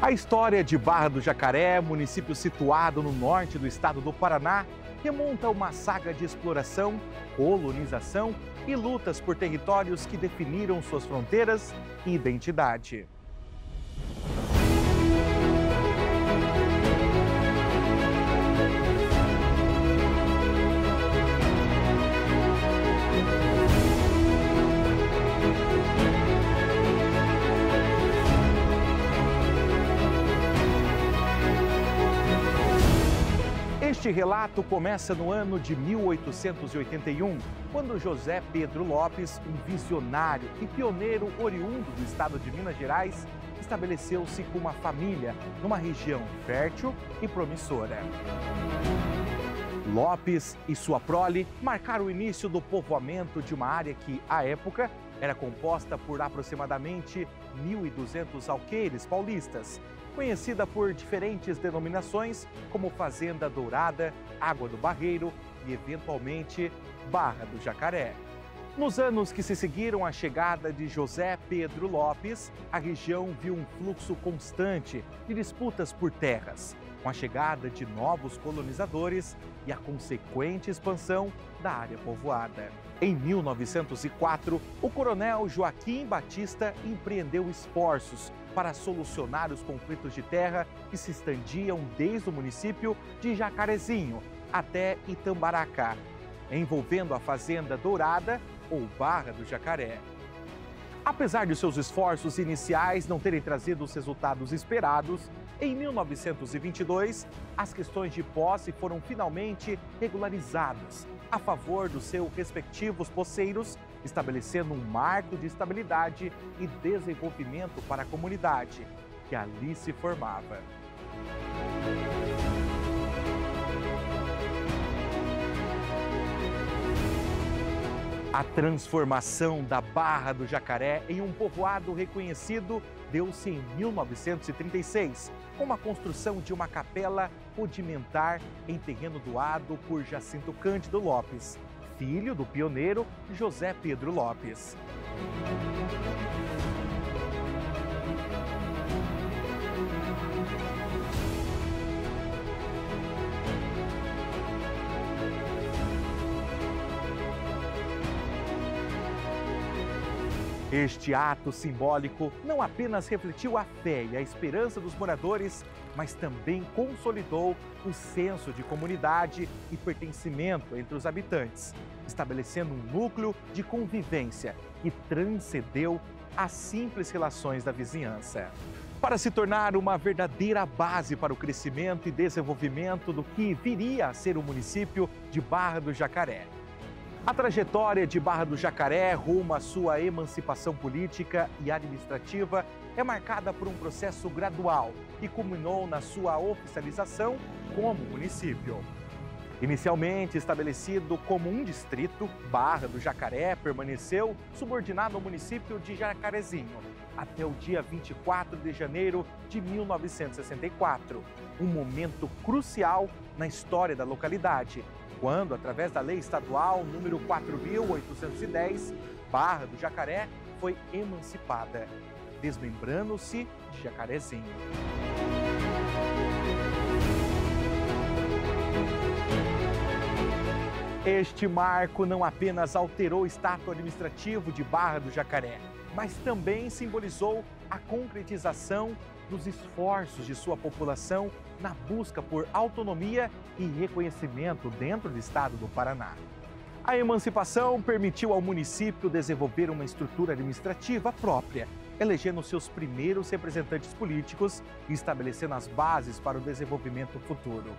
A história de Barra do Jacaré, município situado no norte do estado do Paraná, remonta a uma saga de exploração, colonização e lutas por territórios que definiram suas fronteiras e identidade. Este relato começa no ano de 1881, quando José Pedro Lopes, um visionário e pioneiro oriundo do estado de Minas Gerais, estabeleceu-se com uma família numa região fértil e promissora. Lopes e sua prole marcaram o início do povoamento de uma área que, à época, era composta por aproximadamente 1.200 alqueires paulistas, conhecida por diferentes denominações como Fazenda Dourada, Água do Barreiro e, eventualmente, Barra do Jacaré. Nos anos que se seguiram à chegada de José Pedro Lopes, a região viu um fluxo constante de disputas por terras, com a chegada de novos colonizadores e a consequente expansão da área povoada. Em 1904, o coronel Joaquim Batista empreendeu esforços para solucionar os conflitos de terra que se estendiam desde o município de Jacarezinho até Itambaracá, envolvendo a Fazenda Dourada ou Barra do Jacaré. Apesar de seus esforços iniciais não terem trazido os resultados esperados, em 1922, as questões de posse foram finalmente regularizadas a favor dos seus respectivos posseiros, estabelecendo um marco de estabilidade e desenvolvimento para a comunidade que ali se formava. A transformação da Barra do Jacaré em um povoado reconhecido deu-se em 1936, com a construção de uma capela rudimentar em terreno doado por Jacinto Cândido Lopes, filho do pioneiro José Pedro Lopes. Este ato simbólico não apenas refletiu a fé e a esperança dos moradores, mas também consolidou o senso de comunidade e pertencimento entre os habitantes, estabelecendo um núcleo de convivência que transcendeu as simples relações da vizinhança. Para se tornar uma verdadeira base para o crescimento e desenvolvimento do que viria a ser o município de Barra do Jacaré. A trajetória de Barra do Jacaré rumo à sua emancipação política e administrativa é marcada por um processo gradual que culminou na sua oficialização como município. Inicialmente estabelecido como um distrito, Barra do Jacaré permaneceu subordinado ao município de Jacarezinho até o dia 24 de janeiro de 1964, um momento crucial na história da localidade, quando, através da Lei Estadual número 4.810, Barra do Jacaré foi emancipada, desmembrando-se de Jacarezinho. Este marco não apenas alterou o status administrativo de Barra do Jacaré, mas também simbolizou a concretização dos esforços de sua população na busca por autonomia e reconhecimento dentro do estado do Paraná. A emancipação permitiu ao município desenvolver uma estrutura administrativa própria, elegendo seus primeiros representantes políticos e estabelecendo as bases para o desenvolvimento futuro.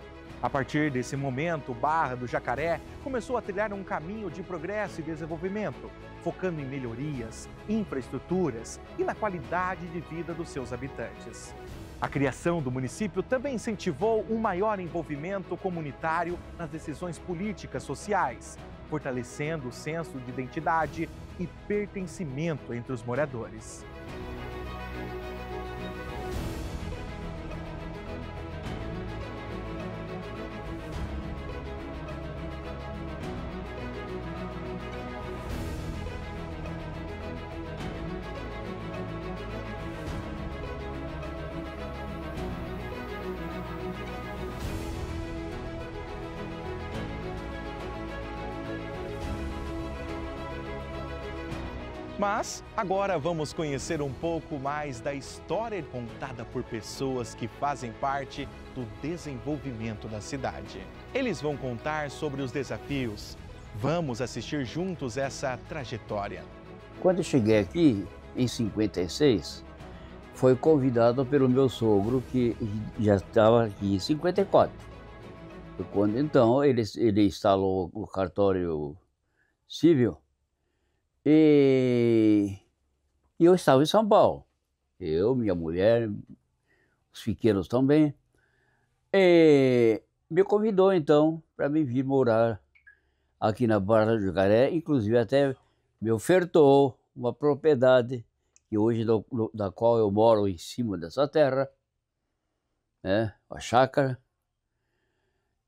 A partir desse momento, Barra do Jacaré começou a trilhar um caminho de progresso e desenvolvimento, focando em melhorias, infraestruturas e na qualidade de vida dos seus habitantes. A criação do município também incentivou um maior envolvimento comunitário nas decisões políticas sociais, fortalecendo o senso de identidade e pertencimento entre os moradores. Mas agora vamos conhecer um pouco mais da história contada por pessoas que fazem parte do desenvolvimento da cidade. Eles vão contar sobre os desafios. Vamos assistir juntos essa trajetória. Quando eu cheguei aqui, em 56, foi convidado pelo meu sogro, que já estava aqui em 54. Foi quando então ele instalou o cartório civil e eu estava em São Paulo. Eu, minha mulher, os pequenos também. E me convidou então para me vir morar aqui na Barra do Jacaré, inclusive até me ofertou uma propriedade que hoje da qual eu moro em cima dessa terra, né, a chácara.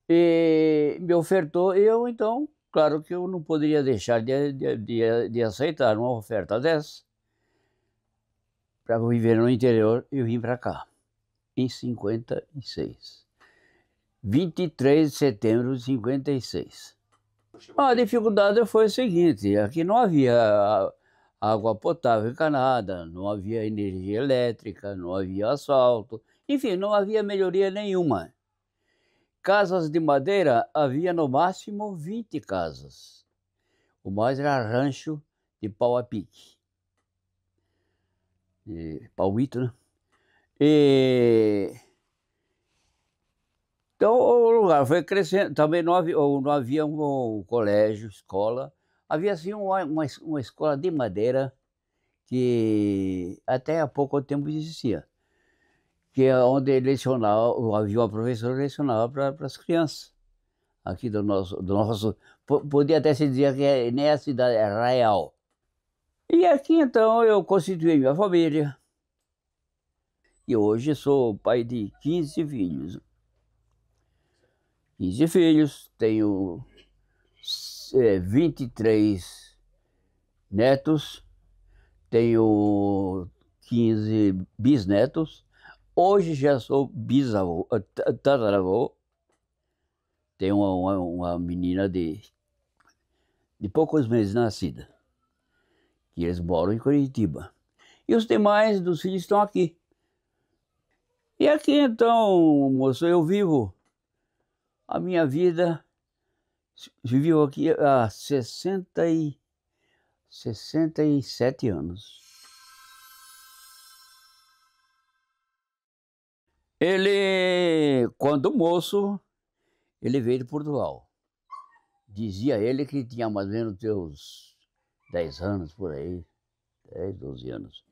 E me ofertou, e eu então, claro que eu não poderia deixar de aceitar uma oferta dessa. Para viver no interior, eu vim para cá, em 56. 23 de setembro de 56. A dificuldade foi a seguinte: aqui não havia água potável encanada, não havia energia elétrica, não havia asfalto, enfim, não havia melhoria nenhuma. Casas de madeira, havia no máximo 20 casas. O mais era rancho de pau a pique. Palmito, né? Então o lugar foi crescendo. Também não havia um colégio, escola. Havia sim uma escola de madeira que até há pouco tempo existia, que é onde lecionava, havia uma professora que lecionava para as crianças aqui do nosso. Podia até se dizer que nem a cidade é Arraial. E aqui então eu constituí minha família. E hoje sou pai de 15 filhos. 15 filhos, tenho 23 netos, tenho 15 bisnetos. Hoje já sou bisavô, tataravô. Tenho uma menina de poucos meses nascida, que eles moram em Curitiba. E os demais dos filhos estão aqui. E aqui então, moço, eu vivo a minha vida, vivo aqui há 67 anos. Ele, quando moço, ele veio de Portugal. Dizia ele que tinha mais ou menos seus 10 anos por aí, 10, 12 anos.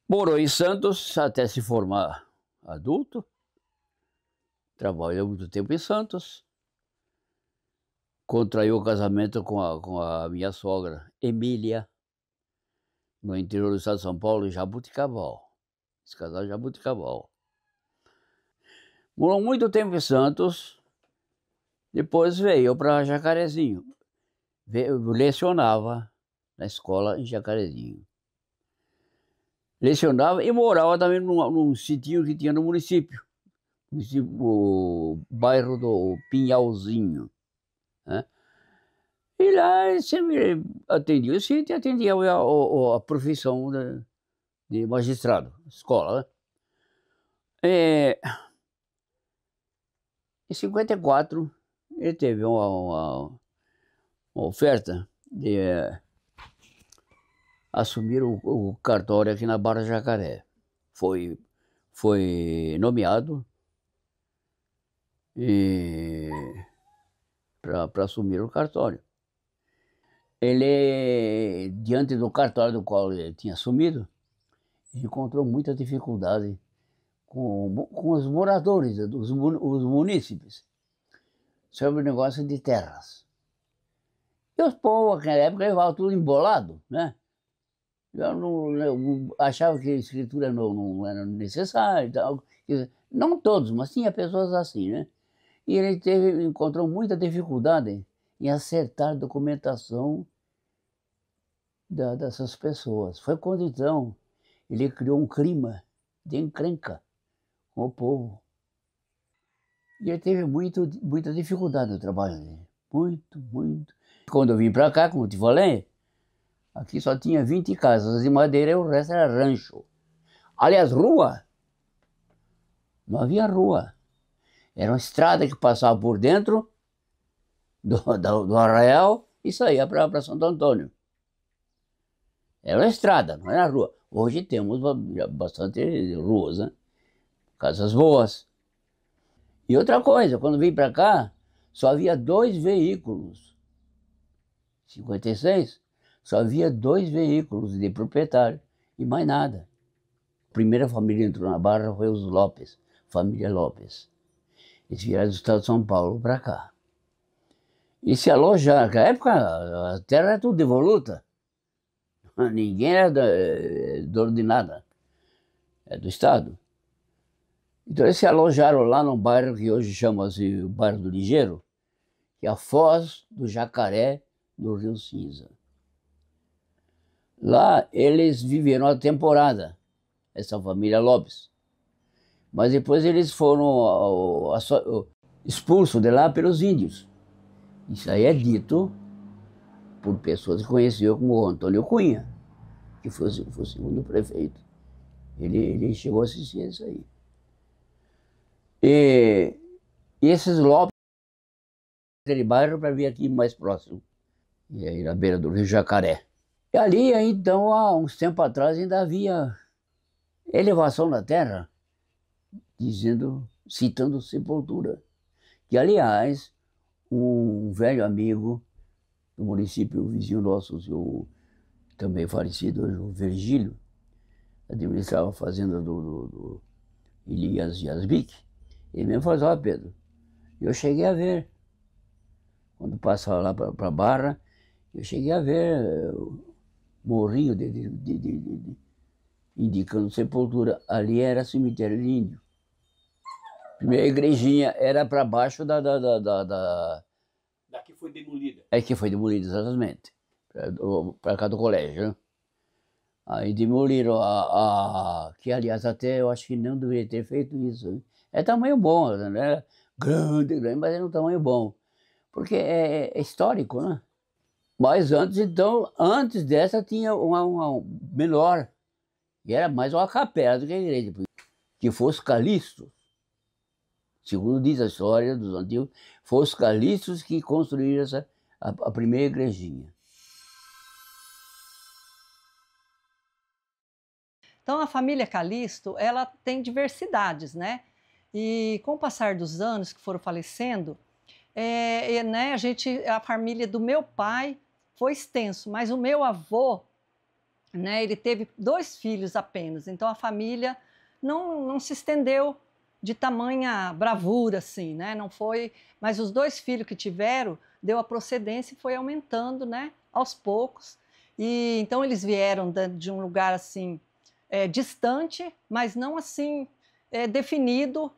Morou em Santos até se formar adulto. Trabalhou muito tempo em Santos. Contraiu o casamento com a minha sogra, Emília, no interior do estado de São Paulo, em Jabuticabal. Esse casal em Jabuticabal. Morou muito tempo em Santos. Depois veio para Jacarezinho. Lecionava na escola em Jacarezinho. Lecionava e morava também num sítio que tinha no município. O bairro do Pinhalzinho, né? E lá ele sempre atendia o sítio e atendia a profissão de magistrado, escola, né? Em 54, ele teve uma oferta de assumir o cartório aqui na Barra do Jacaré. Foi nomeado para assumir o cartório. Ele, diante do cartório do qual ele tinha assumido, encontrou muita dificuldade com os moradores, os munícipes, sobre o negócio de terras. E os povos, naquela época, levavam tudo embolado, né? Eu achava que a escritura não era necessária e tal. Não todos, mas tinha pessoas assim, né? E ele encontrou muita dificuldade em acertar a documentação dessas pessoas. Foi quando, então, ele criou um clima de encrenca com o povo. E ele teve muita dificuldade no trabalho dele. Muito. Quando eu vim para cá, como eu te falei, Aqui só tinha 20 casas de madeira e o resto era rancho. Aliás, rua, não havia rua. Era uma estrada que passava por dentro do arraial e saía para Santo Antônio. Era uma estrada, não era rua. Hoje temos bastante ruas, né? Casas boas. E outra coisa, quando vim para cá, só havia 2 veículos. Em 56, só havia 2 veículos de proprietário e mais nada. A primeira família que entrou na Barra foi os Lopes, família Lopes. Eles vieram do estado de São Paulo para cá. E se alojaram. Naquela época, a terra era tudo devoluta. Ninguém era dono de nada. É do estado. Então eles se alojaram lá num bairro que hoje chama-se o Bairro do Ligeiro, que é a Foz do Jacaré do Rio Cinza. Lá eles viveram a temporada, essa família Lopes. Mas depois eles foram expulsos de lá pelos índios. Isso aí é dito por pessoas que conheciam como Antônio Cunha, que foi o segundo prefeito. Ele chegou a assistir isso aí. E esses Lopes, aquele bairro para vir aqui mais próximo, e aí na beira do Rio Jacaré. E ali, então, há uns tempos atrás, ainda havia elevação da terra, citando Sepultura, que, aliás, um velho amigo do município vizinho nosso, o também falecido, o Virgílio, administrava a fazenda do Elias Yasbic, ele mesmo falou: ó, Pedro, eu cheguei a ver, quando passava lá para Barra, eu cheguei a ver o morrinho indicando Sepultura. Ali era cemitério de índio. A primeira igrejinha era para baixo da que foi demolida. É que foi demolida, exatamente, para cá do colégio, né? Aí demoliram que, aliás, até eu acho que não deveria ter feito isso, né? É tamanho bom, não era grande, mas era um tamanho bom, porque é histórico, né? Mas antes, então, antes dessa tinha uma menor, e era mais uma capela do que a igreja, que fosse Calixto. Segundo diz a história dos antigos, foram os Calixtos que construíram a primeira igrejinha. Então, a família Calixto, ela tem diversidades, né? E com o passar dos anos que foram falecendo, né, a família do meu pai foi extenso, mas o meu avô, né, ele teve 2 filhos apenas, então a família não se estendeu de tamanha bravura, assim, né? Não foi, mas os 2 filhos que tiveram, deu a procedência e foi aumentando, né, aos poucos. E então eles vieram de um lugar assim distante, mas não assim definido.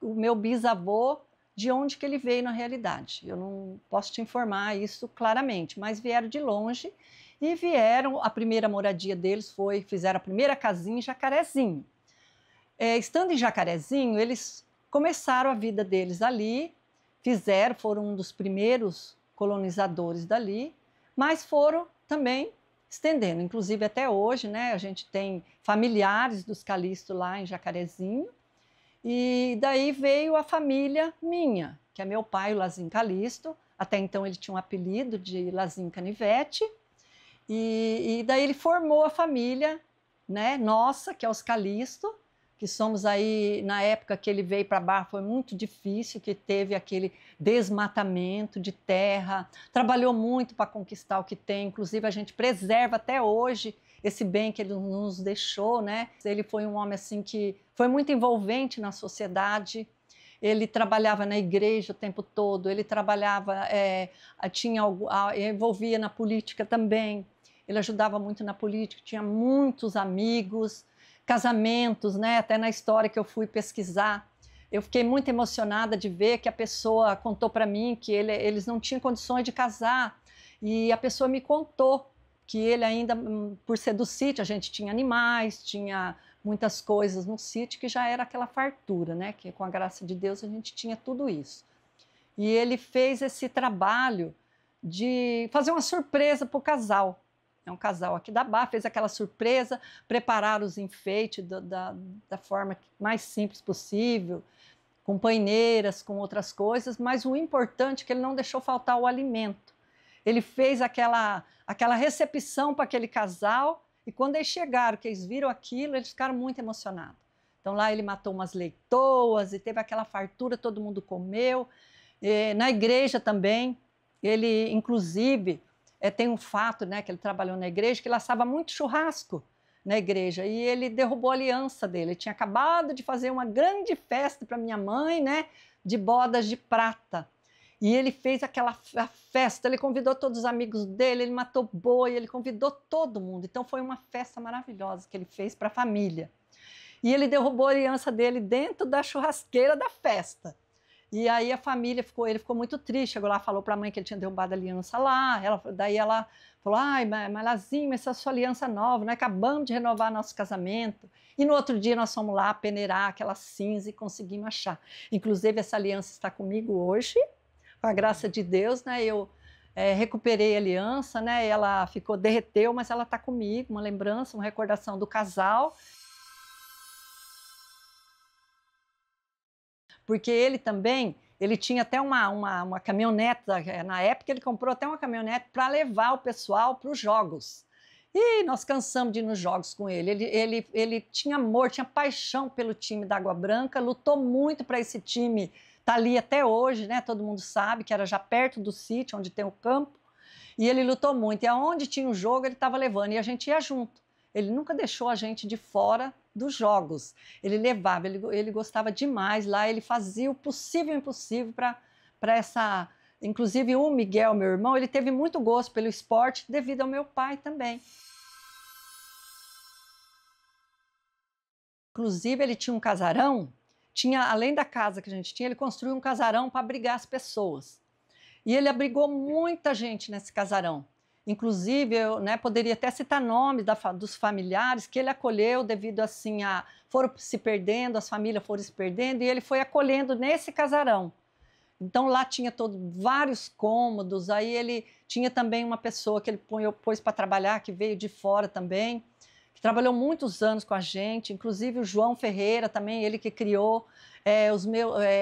O meu bisavô, de onde que ele veio na realidade. Eu não posso te informar isso claramente, mas vieram de longe e vieram, a primeira moradia deles fizeram a primeira casinha em Jacarezinho. Estando em Jacarezinho, eles começaram a vida deles ali, foram um dos primeiros colonizadores dali, mas foram também estendendo, inclusive até hoje, né, a gente tem familiares dos Calixto lá em Jacarezinho, e daí veio a família minha, que é meu pai, o Lazinho Calixto. Até então ele tinha um apelido de Lazinho Canivete, e daí ele formou a família, né, nossa, que é os Calixto, que somos aí, na época que ele veio para Barra foi muito difícil, que teve aquele desmatamento de terra, trabalhou muito para conquistar o que tem, inclusive a gente preserva até hoje esse bem que ele nos deixou, né? Ele foi um homem assim que foi muito envolvente na sociedade, ele trabalhava na igreja o tempo todo, ele trabalhava, envolvia na política também, ele ajudava muito na política, tinha muitos amigos, casamentos, né? Até na história que eu fui pesquisar, eu fiquei muito emocionada de ver que a pessoa contou para mim que eles não tinham condições de casar, e a pessoa me contou que ele ainda, por ser do sítio, a gente tinha animais, tinha muitas coisas no sítio, que já era aquela fartura, né? Que com a graça de Deus a gente tinha tudo isso. E ele fez esse trabalho de fazer uma surpresa para o casal. é um casal aqui da Barra, fez aquela surpresa, prepararam os enfeites da forma mais simples possível, com paineiras, com outras coisas, mas o importante é que ele não deixou faltar o alimento. Ele fez aquela recepção para aquele casal, e quando eles chegaram, que eles viram aquilo, eles ficaram muito emocionados. Então lá ele matou umas leitoas e teve aquela fartura, todo mundo comeu. E, na igreja também, ele inclusive, tem um fato, né, que ele trabalhou na igreja, que ele assava muito churrasco na igreja, e ele derrubou a aliança dele. Ele tinha acabado de fazer uma grande festa para minha mãe, né, de bodas de prata. E ele fez aquela festa, ele convidou todos os amigos dele, ele matou boi, ele convidou todo mundo. Então foi uma festa maravilhosa que ele fez para a família. E ele derrubou a aliança dele dentro da churrasqueira da festa. E aí a família ele ficou muito triste, chegou lá, falou para a mãe que ele tinha derrubado a aliança lá, daí ela falou, ai, mas Lazinho, essa é a sua aliança nova, nós acabamos de renovar nosso casamento. E no outro dia nós fomos lá peneirar aquela cinza e conseguimos achar. Inclusive essa aliança está comigo hoje, com a graça de Deus, né? Eu recuperei a aliança, né? Ela derreteu, mas ela está comigo, uma lembrança, uma recordação do casal. Porque ele também, ele tinha até uma caminhonete, na época ele comprou até uma caminhonete para levar o pessoal para os jogos. E nós cansamos de ir nos jogos com ele. Ele tinha amor, tinha paixão pelo time da Água Branca, lutou muito para esse time estar ali até hoje, né? Todo mundo sabe que era já perto do sítio, onde tem o campo. E ele lutou muito. E aonde tinha o jogo, ele estava levando. E a gente ia junto. Ele nunca deixou a gente de fora dos jogos. Ele levava, ele gostava demais lá, ele fazia o possível e o impossível para essa... Inclusive o Miguel, meu irmão, ele teve muito gosto pelo esporte devido ao meu pai também. Inclusive ele tinha um casarão, além da casa que a gente tinha, ele construiu um casarão para abrigar as pessoas. E ele abrigou muita gente nesse casarão. Inclusive, eu poderia até citar nomes dos familiares que ele acolheu devido assim foram se perdendo, as famílias foram se perdendo, e ele foi acolhendo nesse casarão. Então lá tinha vários cômodos, aí ele tinha também uma pessoa que ele pôs para trabalhar, que veio de fora também, que trabalhou muitos anos com a gente, inclusive o João Ferreira também, ele que criou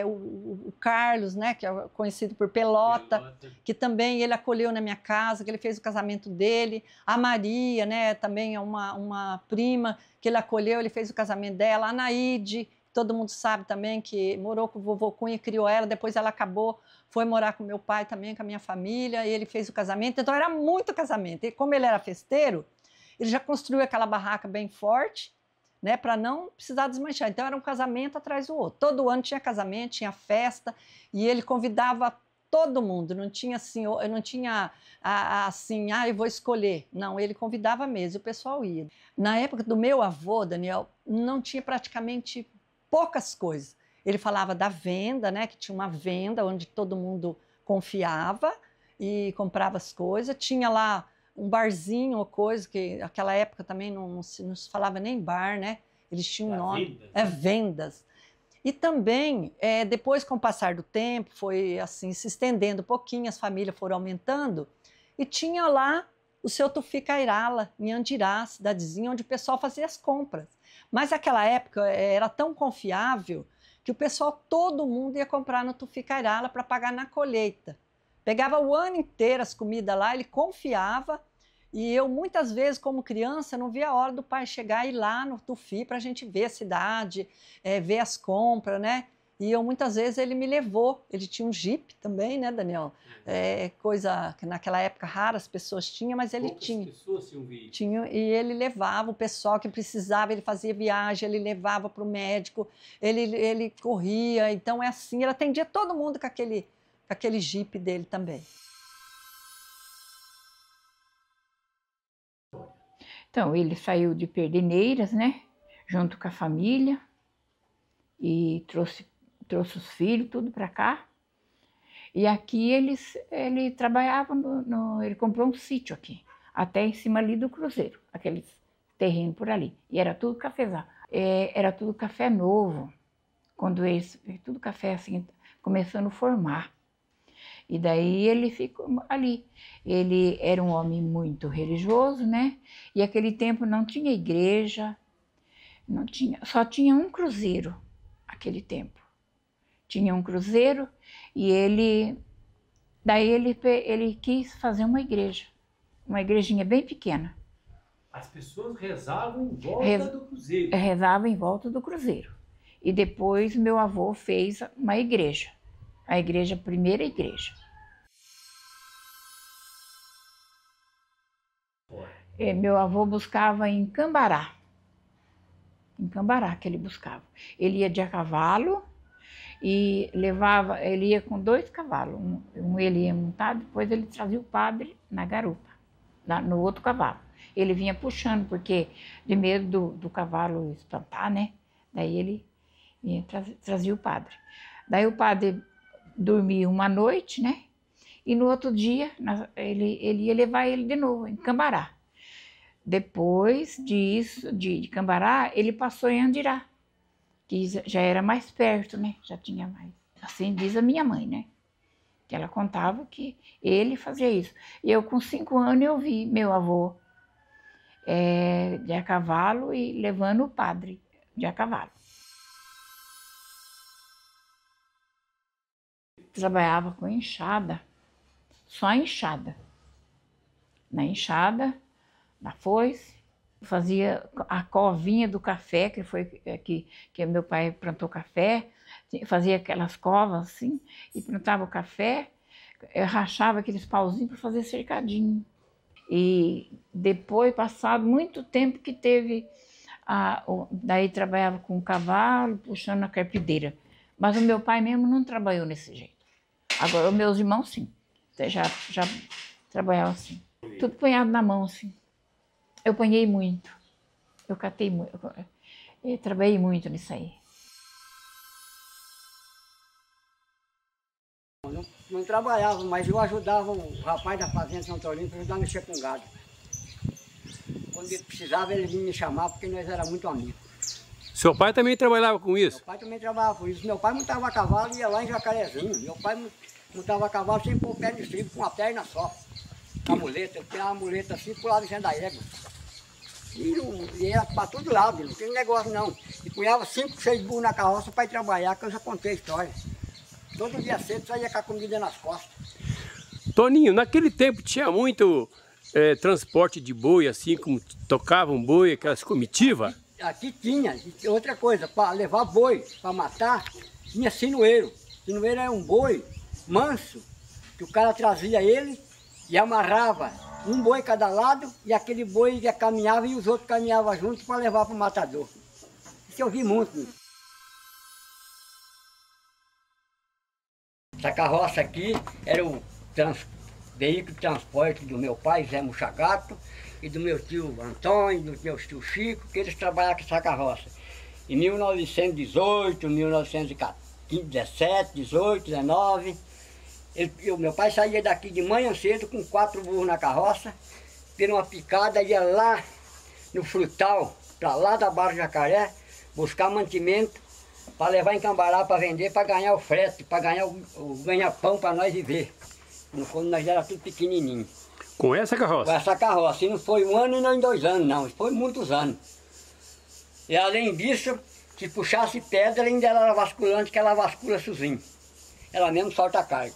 o Carlos, né, que é conhecido por Pelota, que também ele acolheu na minha casa, que ele fez o casamento dele. A Maria, né, também é uma prima que ele acolheu, ele fez o casamento dela. A Naide, todo mundo sabe também que morou com o vovô Cunha, criou ela, depois ela foi morar com meu pai também, com a minha família, e ele fez o casamento. Então era muito casamento. E como ele era festeiro, ele já construiu aquela barraca bem forte, né, para não precisar desmanchar. Então era um casamento atrás do outro. Todo ano tinha casamento, tinha festa, e ele convidava todo mundo. Não tinha assim, eu não tinha assim, eu vou escolher. Não, ele convidava mesmo, o pessoal ia. Na época do meu avô, Daniel, não tinha praticamente poucas coisas. Ele falava da venda, né, que tinha uma venda onde todo mundo confiava e comprava as coisas. Tinha lá um barzinho ou coisa, que naquela época também não se falava nem bar, né? Eles tinham um nome. Vendas. E também, depois, com o passar do tempo, foi assim, se estendendo um pouquinho, as famílias foram aumentando, e tinha lá o seu Tuficairala, em Andirá, cidadezinha, onde o pessoal fazia as compras. Mas naquela época era tão confiável que o pessoal, todo mundo ia comprar no Tuficairala para pagar na colheita. Pegava o ano inteiro as comidas lá, ele confiava, e eu muitas vezes, como criança, não via a hora do pai chegar e ir lá no Tufi para a gente ver a cidade, ver as compras, né? E eu muitas vezes ele me levou, ele tinha um Jeep também, né, Daniel? Coisa que naquela época rara as pessoas tinham, mas ele tinha. Pessoas tinham veículo. Tinha, e ele levava o pessoal que precisava, ele fazia viagem, ele levava para o médico, ele corria, então é assim, ele atendia todo mundo com aquele Jeep dele também. Então, ele saiu de Pederneiras, né, junto com a família, e trouxe os filhos, tudo para cá. E aqui ele trabalhava, ele comprou um sítio aqui, até em cima ali do cruzeiro, aqueles terrenos por ali. E era tudo cafezal. Era tudo café novo, tudo café assim, começando a formar. E daí ele ficou ali. Ele era um homem muito religioso, né? E aquele tempo não tinha igreja, não tinha, só tinha um cruzeiro, aquele tempo. Tinha um cruzeiro e daí ele quis fazer uma igrejinha bem pequena. As pessoas rezavam em volta do cruzeiro. Rezavam em volta do cruzeiro. E depois meu avô fez uma igreja. A primeira igreja. Meu avô buscava em Cambará. Em Cambará que ele buscava. Ele ia de a cavalo e ele ia com 2 cavalos. Ele ia montado, depois ele trazia o padre na garupa, no outro cavalo. Ele vinha puxando, porque de medo do cavalo espantar, né? Daí ele trazia o padre. Daí o padre dormia uma noite, né? E no outro dia ele ia levar ele de novo, em Cambará. Depois disso, de Cambará, ele passou em Andirá, que já era mais perto, né? Já tinha mais. Assim diz a minha mãe, né? Que ela contava que ele fazia isso. E eu, com 5 anos, eu vi meu avô de a cavalo e levando o padre de a cavalo. Trabalhava com enxada, só enxada. Na enxada, na foice, fazia a covinha do café, que meu pai plantou café, fazia aquelas covas assim, e plantava o café, rachava aqueles pauzinhos para fazer cercadinho. E depois, passado muito tempo que teve, daí trabalhava com o cavalo, puxando a carpideira. Mas o meu pai mesmo não trabalhou desse jeito. Agora, os meus irmãos, sim, já trabalhavam assim. Tudo punhado na mão, assim. Eu apanhei muito. Eu catei muito. Eu trabalhei muito nisso aí. Não trabalhava, mas eu ajudava o rapaz da fazenda de São Torino para ajudar a mexer com gado. Quando ele precisava, ele vinha me chamar, porque nós éramos muito amigos. Seu pai também trabalhava com isso? Meu pai também trabalhava com isso. Meu pai montava a cavalo e ia lá em Jacarezinho. Meu pai montava a cavalo sem pôr o pé no estribo, com uma perna só. Com a muleta, ele tinha uma muleta assim, pulava em cima da égua. E era para todo lado, não tem negócio não. E punhava 5, 6 burros na carroça para ir trabalhar, que eu já contei a história. Todo dia cedo saía com a comida nas costas. Toninho, naquele tempo tinha muito transporte de boi, assim como tocavam boi, aquelas comitivas? Aqui tinha. E outra coisa, para levar boi, para matar, tinha sinueiro. Sinueiro era um boi manso, que o cara trazia ele e amarrava um boi cada lado, e aquele boi já caminhava e os outros caminhavam juntos para levar para o matador. Isso eu vi muito. Né? Essa carroça aqui era o veículo de transporte do meu pai, Zé Muchagato, e do meu tio Antônio, do meu tio Chico, que eles trabalhavam com essa carroça. Em 1918, 1917, 18, 19, meu pai saía daqui de manhã cedo com 4 burros na carroça, pela uma picada, ia lá no frutal, para lá da Barra Jacaré, buscar mantimento para levar em Cambará para vender, para ganhar o frete, para ganhar o ganha-pão para nós viver. Quando nós era tudo pequenininho. Com essa carroça? Com essa carroça. E não foi 1 ano e nem 2 anos, não. Foi muitos anos. E além disso, se puxasse pedra, ela ainda era vasculante, que ela vascula sozinho. Ela mesmo solta a carga.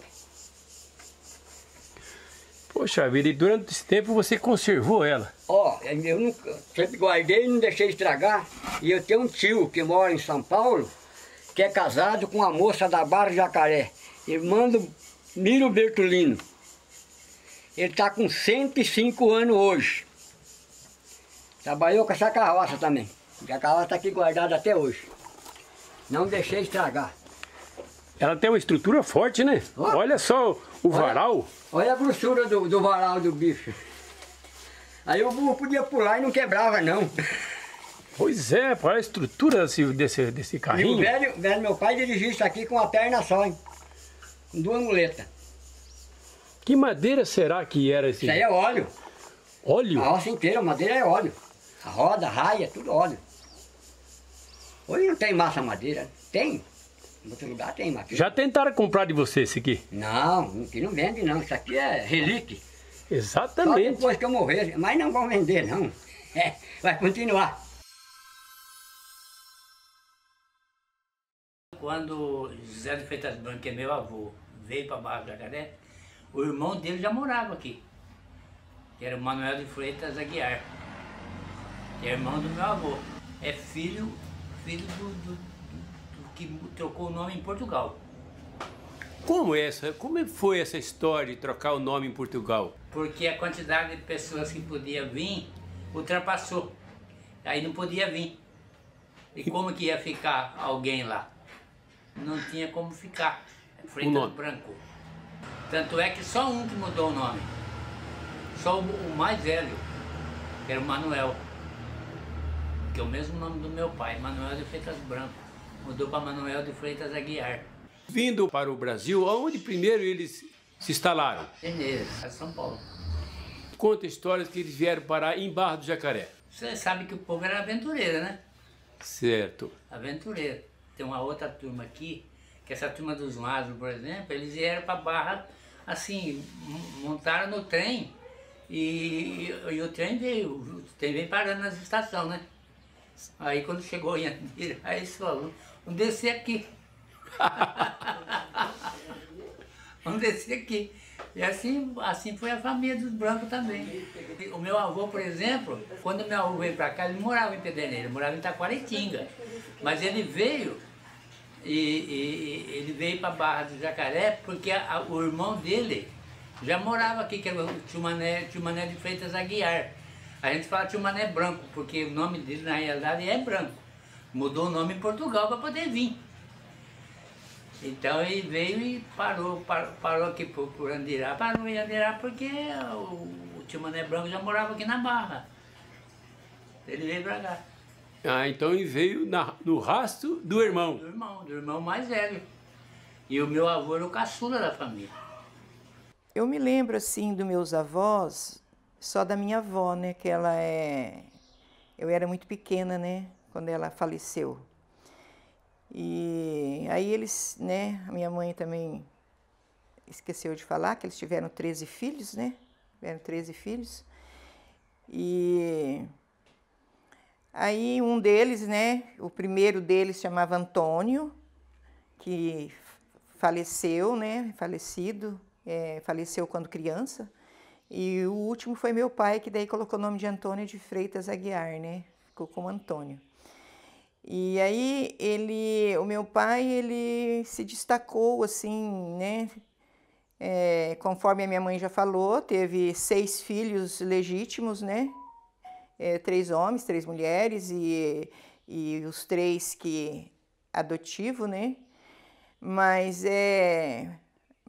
Poxa vida, e durante esse tempo você conservou ela? Ó, eu sempre guardei e não deixei estragar. E eu tenho um tio que mora em São Paulo, que é casado com uma moça da Barra Jacaré, irmã do Miro Bertolino. Ele está com 105 anos hoje. Trabalhou com essa carroça também. E a carroça está aqui guardada até hoje. Não deixei estragar. Ela tem uma estrutura forte, né? Olha só o varal. Olha a grossura do varal do bicho. Aí o burro podia pular e não quebrava, não. Pois é, olha a estrutura desse carrinho. E o velho meu pai dirigia isso aqui com uma perna só, hein? Com 2 muletas. Que madeira será que era esse? Isso aí é óleo. Óleo? A roça inteira, a madeira é óleo. A roda, a raia, tudo óleo. Hoje não tem massa madeira. Tem. Em outro lugar tem, mas aqui... Já tentaram comprar de você esse aqui? Não, aqui não vende não, isso aqui é relíquia. Só Exatamente. depois que eu morrer, mas não vão vender não. É, vai continuar. Quando José de Freitas Branco, que é meu avô, veio para Barra do Jacaré, o irmão dele já morava aqui, que era o Manuel de Freitas Aguiar, que é irmão do meu avô. É filho do que trocou o nome em Portugal. Como foi essa história de trocar o nome em Portugal? Porque a quantidade de pessoas que podia vir ultrapassou. Aí não podia vir. E como que ia ficar alguém lá? Não tinha como ficar. Freitas Branco. Tanto é que só um que mudou o nome. Só o mais velho, que era o Manuel. Que é o mesmo nome do meu pai, Manuel de Freitas Branco. Mudou para Manuel de Freitas Aguiar. Vindo para o Brasil, aonde primeiro eles se instalaram? Beleza, São Paulo. Conta histórias que eles vieram parar em Barra do Jacaré. Você sabe que o povo era aventureiro, né? Certo. Aventureiro. Tem uma outra turma aqui, que essa turma dos Lázaro, por exemplo, eles vieram para Barra, assim, montaram no trem e o trem veio parando nas estações, né? Aí quando chegou em Andira, aí eles falaram, vamos descer aqui. Vamos descer aqui. E assim foi a família dos Brancos também. O meu avô, por exemplo, quando meu avô veio para cá, ele morava em Pedreneira, ele morava em Taquaritinga. Mas ele veio, ele veio para Barra do Jacaré porque o irmão dele já morava aqui, que era o tio Mané de Freitas Aguiar. A gente fala tio Mané Branco, porque o nome dele na realidade é Branco. Mudou o nome em Portugal para poder vir. Então ele veio e parou aqui por Andirá. Parou em Andirá porque o tio Mané Branco já morava aqui na Barra. Ele veio para cá. Ah, então ele veio no rastro do irmão. Do irmão mais velho. E o meu avô era o caçula da família. Eu me lembro, assim, dos meus avós, só da minha avó, né? Que ela é... Eu era muito pequena, né? Quando ela faleceu. E aí eles, né? A minha mãe também esqueceu de falar que eles tiveram 13 filhos, né? Tiveram 13 filhos. E... aí um deles, né, o primeiro deles chamava Antônio, que faleceu, né, faleceu quando criança. E o último foi meu pai, que daí colocou o nome de Antônio de Freitas Aguiar, né, ficou como Antônio. E aí o meu pai, ele se destacou assim, né, conforme a minha mãe já falou, teve 6 filhos legítimos, né, 3 homens, 3 mulheres e os 3 que adotivo, né? Mas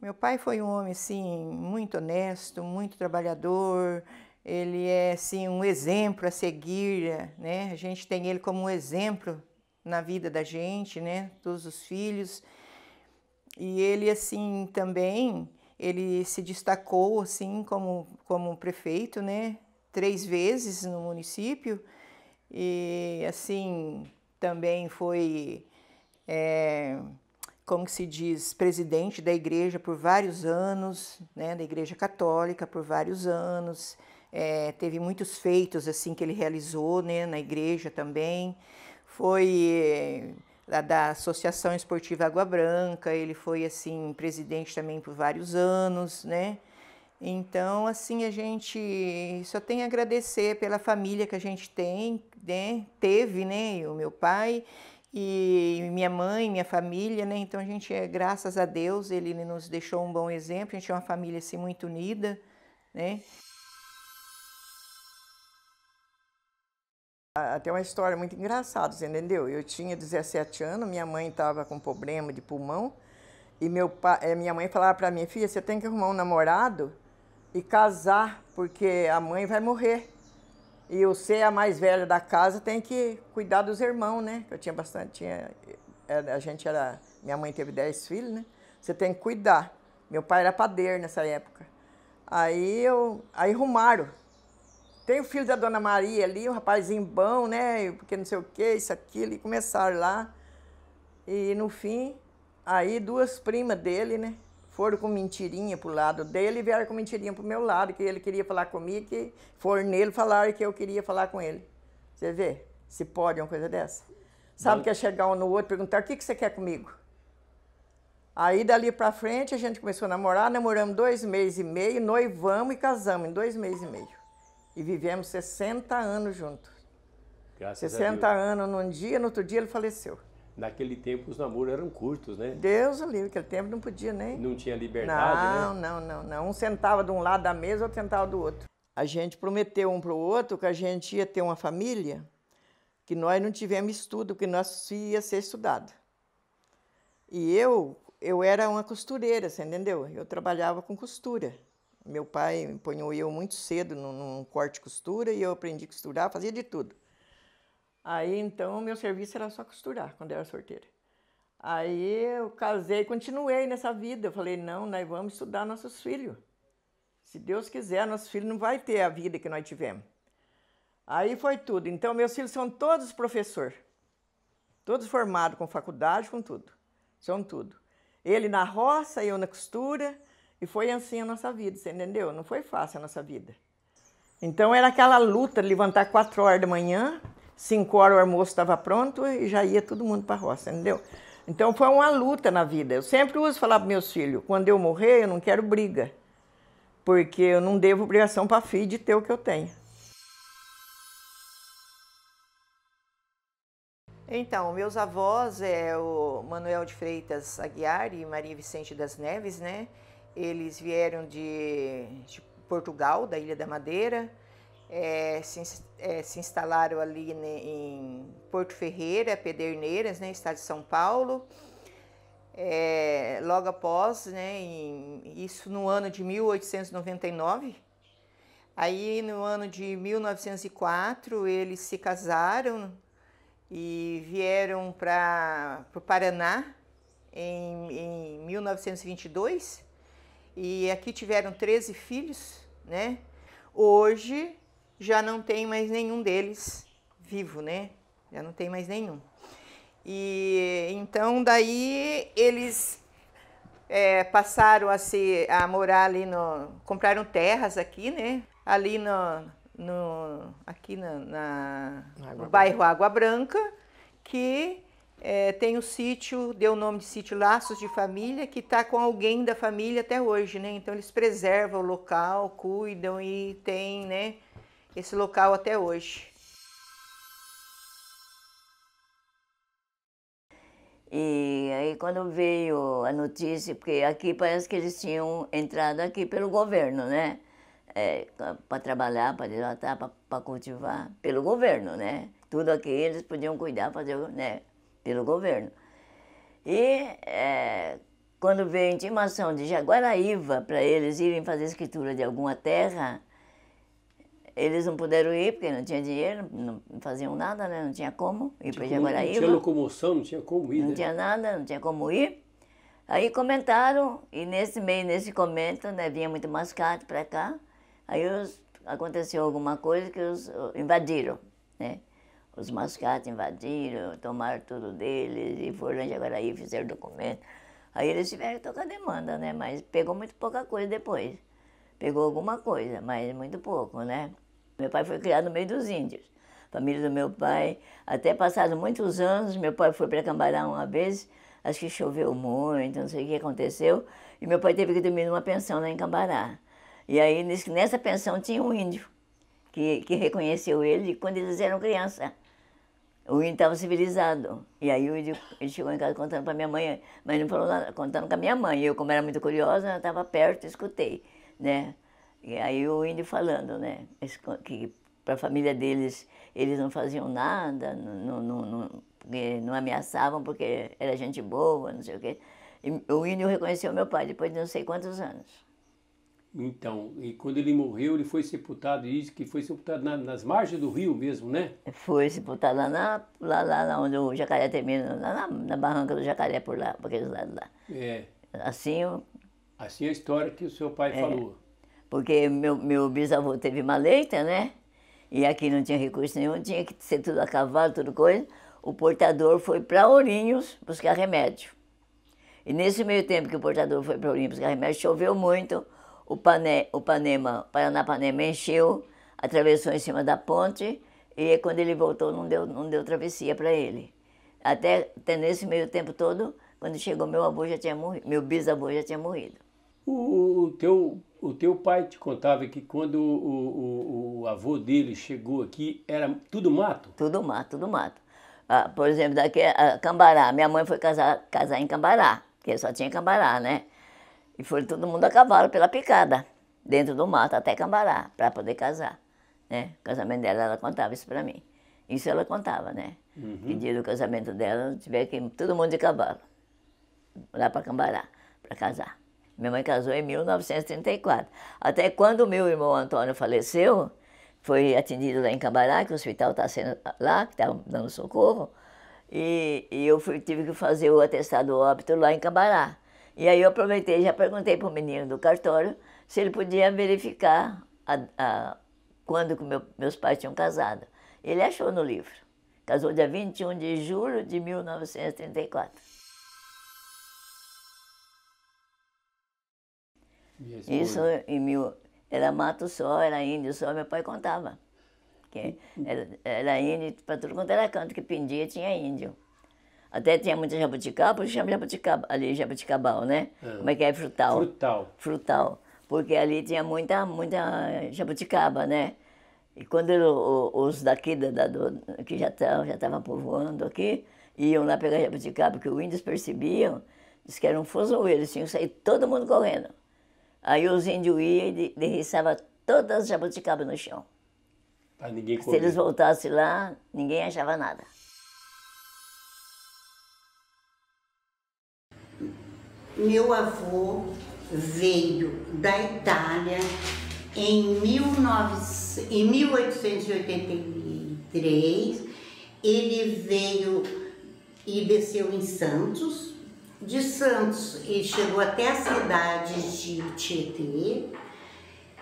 meu pai foi um homem assim muito honesto, muito trabalhador. Ele é assim um exemplo a seguir, né? A gente tem ele como um exemplo na vida da gente, né? Todos os filhos. E ele assim também, ele se destacou assim como prefeito, né? 3 vezes no município e assim também foi, como que se diz, presidente da igreja por vários anos, né, da Igreja Católica por vários anos. Teve muitos feitos assim que ele realizou, né, na igreja também. Foi da Associação Esportiva Água Branca, ele foi assim presidente também por vários anos, né? Então, assim, a gente só tem a agradecer pela família que a gente tem, né? Teve, né? O meu pai e minha mãe, minha família, né? Então, a gente, graças a Deus, ele nos deixou um bom exemplo. A gente é uma família, assim, muito unida, né? Tem uma história muito engraçada, você entendeu? Eu tinha 17 anos, minha mãe estava com problema de pulmão e minha mãe falava para mim, filha, você tem que arrumar um namorado e casar, porque a mãe vai morrer. E você, a mais velha da casa, tem que cuidar dos irmãos, né? Eu tinha bastante, minha mãe teve 10 filhos, né? Você tem que cuidar. Meu pai era padeiro nessa época. Aí arrumaram. Tem o filho da Dona Maria ali, um rapazinho bom, né? Porque não sei o que, isso, aquilo, e começaram lá. E no fim, Aí duas primas dele, né? Foram com mentirinha pro lado dele e vieram com mentirinha pro meu lado, que ele queria falar comigo, que foram nele falar que eu queria falar com ele. Você vê? Se pode uma coisa dessa. Sabe que é chegar um no outro e perguntar, o que você quer comigo? Aí dali pra frente a gente começou a namorar, namoramos 2 meses e meio, noivamos e casamos em 2 meses e meio. E vivemos 60 anos juntos. Graças 60 anos num dia, no outro dia ele faleceu. Naquele tempo os namoros eram curtos, né? Deus o livre, naquele tempo não podia nem... Não tinha liberdade, né? Não. Um sentava de um lado da mesa, outro sentava do outro. A gente prometeu um para o outro que a gente ia ter uma família, que nós não tivemos estudo, que nós ia ser estudado. E eu era uma costureira, você entendeu? Eu trabalhava com costura. Meu pai ponhou eu muito cedo num corte de costura e eu aprendi a costurar, fazia de tudo. Aí, então, o meu serviço era só costurar, quando eu era solteira. Aí eu casei, continuei nessa vida. Eu falei, não, nós vamos estudar nossos filhos. Se Deus quiser, nossos filhos não vão ter a vida que nós tivemos. Aí foi tudo. Então, meus filhos são todos professores. Todos formados com faculdade, com tudo. São tudo. Ele na roça, eu na costura. E foi assim a nossa vida, você entendeu? Não foi fácil a nossa vida. Então, era aquela luta de levantar 4 horas da manhã... 5 horas o almoço estava pronto e já ia todo mundo para a roça, entendeu? Então foi uma luta na vida. Eu sempre uso falar para meus filhos, quando eu morrer eu não quero briga, porque eu não devo obrigação para filho de ter o que eu tenho. Então, meus avós é o Manuel de Freitas Aguiar e Maria Vicente das Neves, né? Eles vieram de Portugal, da Ilha da Madeira. Se instalaram ali, né, em Porto Ferreira, Pederneiras, né, estado de São Paulo. Logo após, né, isso no ano de 1899. Aí no ano de 1904 eles se casaram e vieram para o Paraná em 1922. E aqui tiveram 13 filhos, né? Hoje já não tem mais nenhum deles vivo, né? Já não tem mais nenhum. E então daí eles passaram a morar ali compraram terras aqui, né? Ali no bairro Água Branca, que tem o sítio, deu o nome de sítio Laços de Família, que está com alguém da família até hoje, né? Então eles preservam o local, cuidam e tem, né, esse local até hoje. E aí quando veio a notícia, porque aqui parece que eles tinham entrado aqui pelo governo, né? Para trabalhar, para hidratar, para cultivar, pelo governo, né? Tudo aqui eles podiam cuidar, fazer, né, pelo governo. E quando veio a intimação de Jaguaraíva para eles irem fazer escritura de alguma terra, eles não puderam ir porque não tinha dinheiro, não faziam nada, né? Não tinha como ir para Jaguaraíva. Não tinha locomoção, não tinha como ir, não, né? Tinha nada, não tinha como ir. Aí comentaram, e nesse comento, né, vinha muito mascate para cá. Aí aconteceu alguma coisa que os invadiram, né? Os mascates invadiram, tomaram tudo deles e foram em Jaguaraíva, fizeram documento. Aí eles tiveram que tocar demanda, né? Mas pegou muito pouca coisa depois. Pegou alguma coisa, mas muito pouco, né? Meu pai foi criado no meio dos índios. A família do meu pai, até passados muitos anos, meu pai foi para Cambará uma vez, acho que choveu muito, não sei o que aconteceu, e meu pai teve que dormir numa pensão lá em Cambará. E aí, nessa pensão, tinha um índio que reconheceu ele quando eles eram crianças. O índio estava civilizado. E aí o índio, ele chegou em casa contando para minha mãe, mas não falou nada, contando com a minha mãe. Eu, como era muito curiosa, eu estava perto e escutei, né? E aí o índio falando, né, que para a família deles, eles não faziam nada, não ameaçavam porque era gente boa, não sei o quê. E o índio reconheceu meu pai depois de não sei quantos anos. Então, e quando ele morreu, ele foi sepultado, e diz que foi sepultado nas margens do rio mesmo, né? Foi sepultado lá onde o jacaré termina, lá na barranca do jacaré, por lá, por aqueles lados lá. Assim é a história que o seu pai falou. Porque meu bisavô teve maleita, né? E aqui não tinha recurso nenhum, tinha que ser tudo a cavalo, tudo coisa. O portador foi para Ourinhos buscar remédio. E nesse meio tempo que o portador foi para Olinda buscar remédio, choveu muito, o Paranapanema encheu, atravessou em cima da ponte, e quando ele voltou não deu travessia para ele. Até nesse meio tempo todo, quando chegou meu avô já tinha morrido, meu bisavô já tinha morrido. O teu pai te contava que quando o avô dele chegou aqui, era tudo mato? Tudo mato, tudo mato. Por exemplo, daqui a Cambará, minha mãe foi casar em Cambará, porque só tinha Cambará, né? E foi todo mundo a cavalo pela picada, dentro do mato até Cambará, para poder casar, né? O casamento dela, ela contava isso para mim. Isso ela contava, né? Que dia do casamento dela, tiver que todo mundo de cavalo, lá para Cambará, para casar. Minha mãe casou em 1934. Até quando o meu irmão Antônio faleceu, foi atendido lá em Cambará, que o hospital está sendo lá, que está dando socorro, e eu tive que fazer o atestado óbito lá em Cambará. E aí eu aproveitei e já perguntei para o menino do cartório se ele podia verificar quando que meus pais tinham casado. Ele achou no livro. Casou dia 21 de julho de 1934. Isso era mato só, era índio só, meu pai contava. Que era índio, para tudo quanto era canto que pendia tinha índio. Até tinha muita jabuticaba, por isso chama jabuticaba, ali jabuticabal, né? Como é que é? Frutal. Frutal. Frutal, porque ali tinha muita jabuticaba, né? E quando os daqui, que já estavam povoando aqui, iam lá pegar jabuticaba, porque os índios percebiam, diz que era um fuzuê, eles tinham que sair todo mundo correndo. Aí os índios iam e derriçavam todas as jabuticabas no chão. Para ninguém comer. Se eles voltassem lá, ninguém achava nada. Meu avô veio da Itália em 1883. Ele veio e desceu em Santos. De Santos, ele chegou até a cidade de Tietê.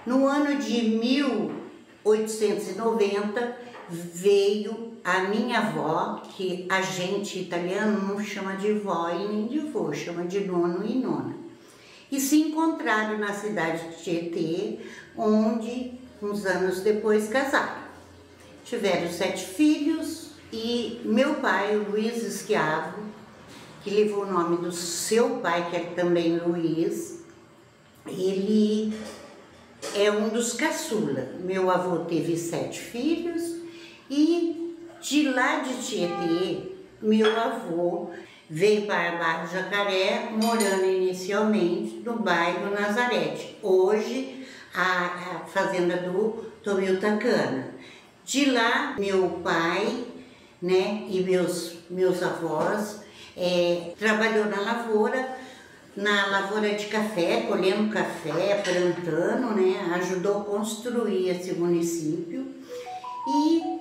No ano de 1890, veio a minha avó, que a gente italiano não chama de vó e nem de vô, chama de nono e nona. E se encontraram na cidade de Tietê, onde, uns anos depois, casaram. Tiveram 7 filhos e meu pai, o Luiz Esquiavo, que levou o nome do seu pai, que é também Luiz, ele é um dos caçula. Meu avô teve 7 filhos e de lá de Tietê, meu avô veio para Barra do Jacaré, morando inicialmente no bairro Nazarete, hoje a fazenda do Tomil Tacana. De lá, meu pai, né, e meus avós trabalhou na lavoura de café, colhendo café, plantando, né, ajudou a construir esse município e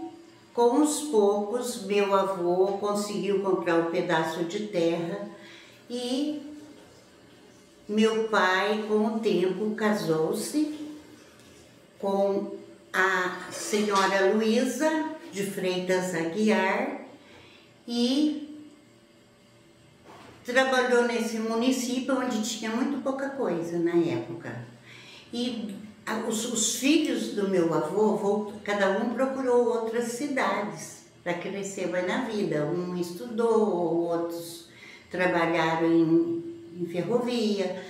com os poucos meu avô conseguiu comprar um pedaço de terra e meu pai com o tempo casou-se com a senhora Luísa de Freitas Aguiar e trabalhou nesse município onde tinha muito pouca coisa na época. E os filhos do meu avô, cada um procurou outras cidades para crescer mais na vida. Um estudou, outros trabalharam em ferrovia.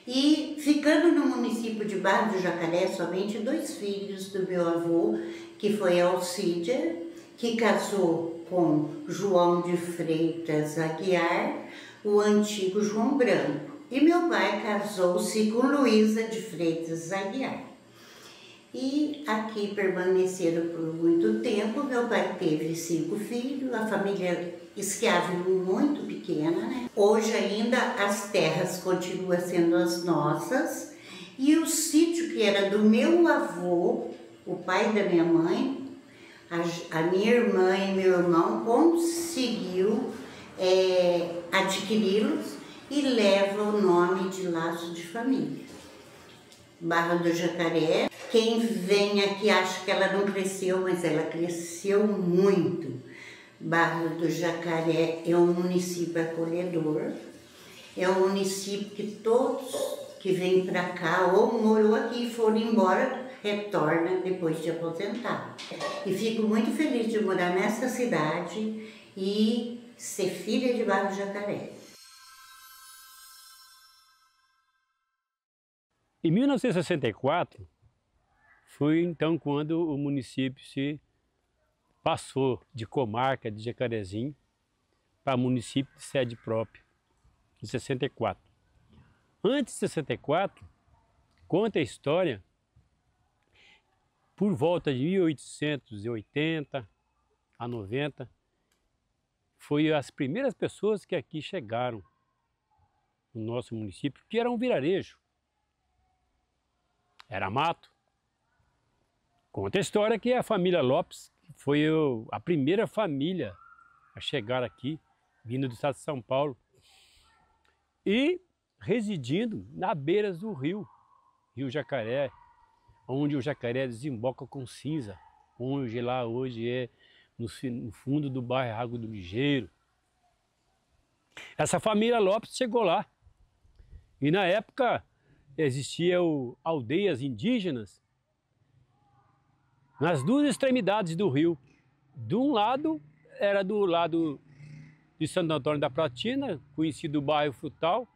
E ficando no município de Barra do Jacaré, somente 2 filhos do meu avô, que foi Alcídia, que casou com João de Freitas Aguiar, o antigo João Branco. E meu pai casou-se com Luísa de Freitas Aguiar. E aqui permaneceram por muito tempo. Meu pai teve 5 filhos, a família Esquiavo muito pequena, né? Hoje ainda as terras continuam sendo as nossas e o sítio que era do meu avô, o pai da minha mãe, a minha irmã e meu irmão conseguiu adquiri-los e leva o nome de Laço de Família. Barra do Jacaré, quem vem aqui acha que ela não cresceu, mas ela cresceu muito. Barra do Jacaré é um município acolhedor é um município que todos que vêm para cá ou morou aqui e foram embora, retorna depois de aposentar. E fico muito feliz de morar nessa cidade e ser filha de Barro do Jacaré. Em 1964, foi então quando o município se passou de comarca de Jacarezinho para município de sede própria, em 64. Antes de 64, conta a história, por volta de 1880 a 90, foi as primeiras pessoas que aqui chegaram no nosso município, que era um vilarejo. Era mato. Conta a história que a família Lopes foi a primeira família a chegar aqui, vindo do estado de São Paulo, e residindo na beira do rio Jacaré, onde o Jacaré desemboca com Cinza, onde lá hoje é no fundo do bairro Água do Ligeiro. Essa família Lopes chegou lá, e na época existiam aldeias indígenas nas duas extremidades do rio. De um lado, era do lado de Santo Antônio da Platina, conhecido o bairro Frutal,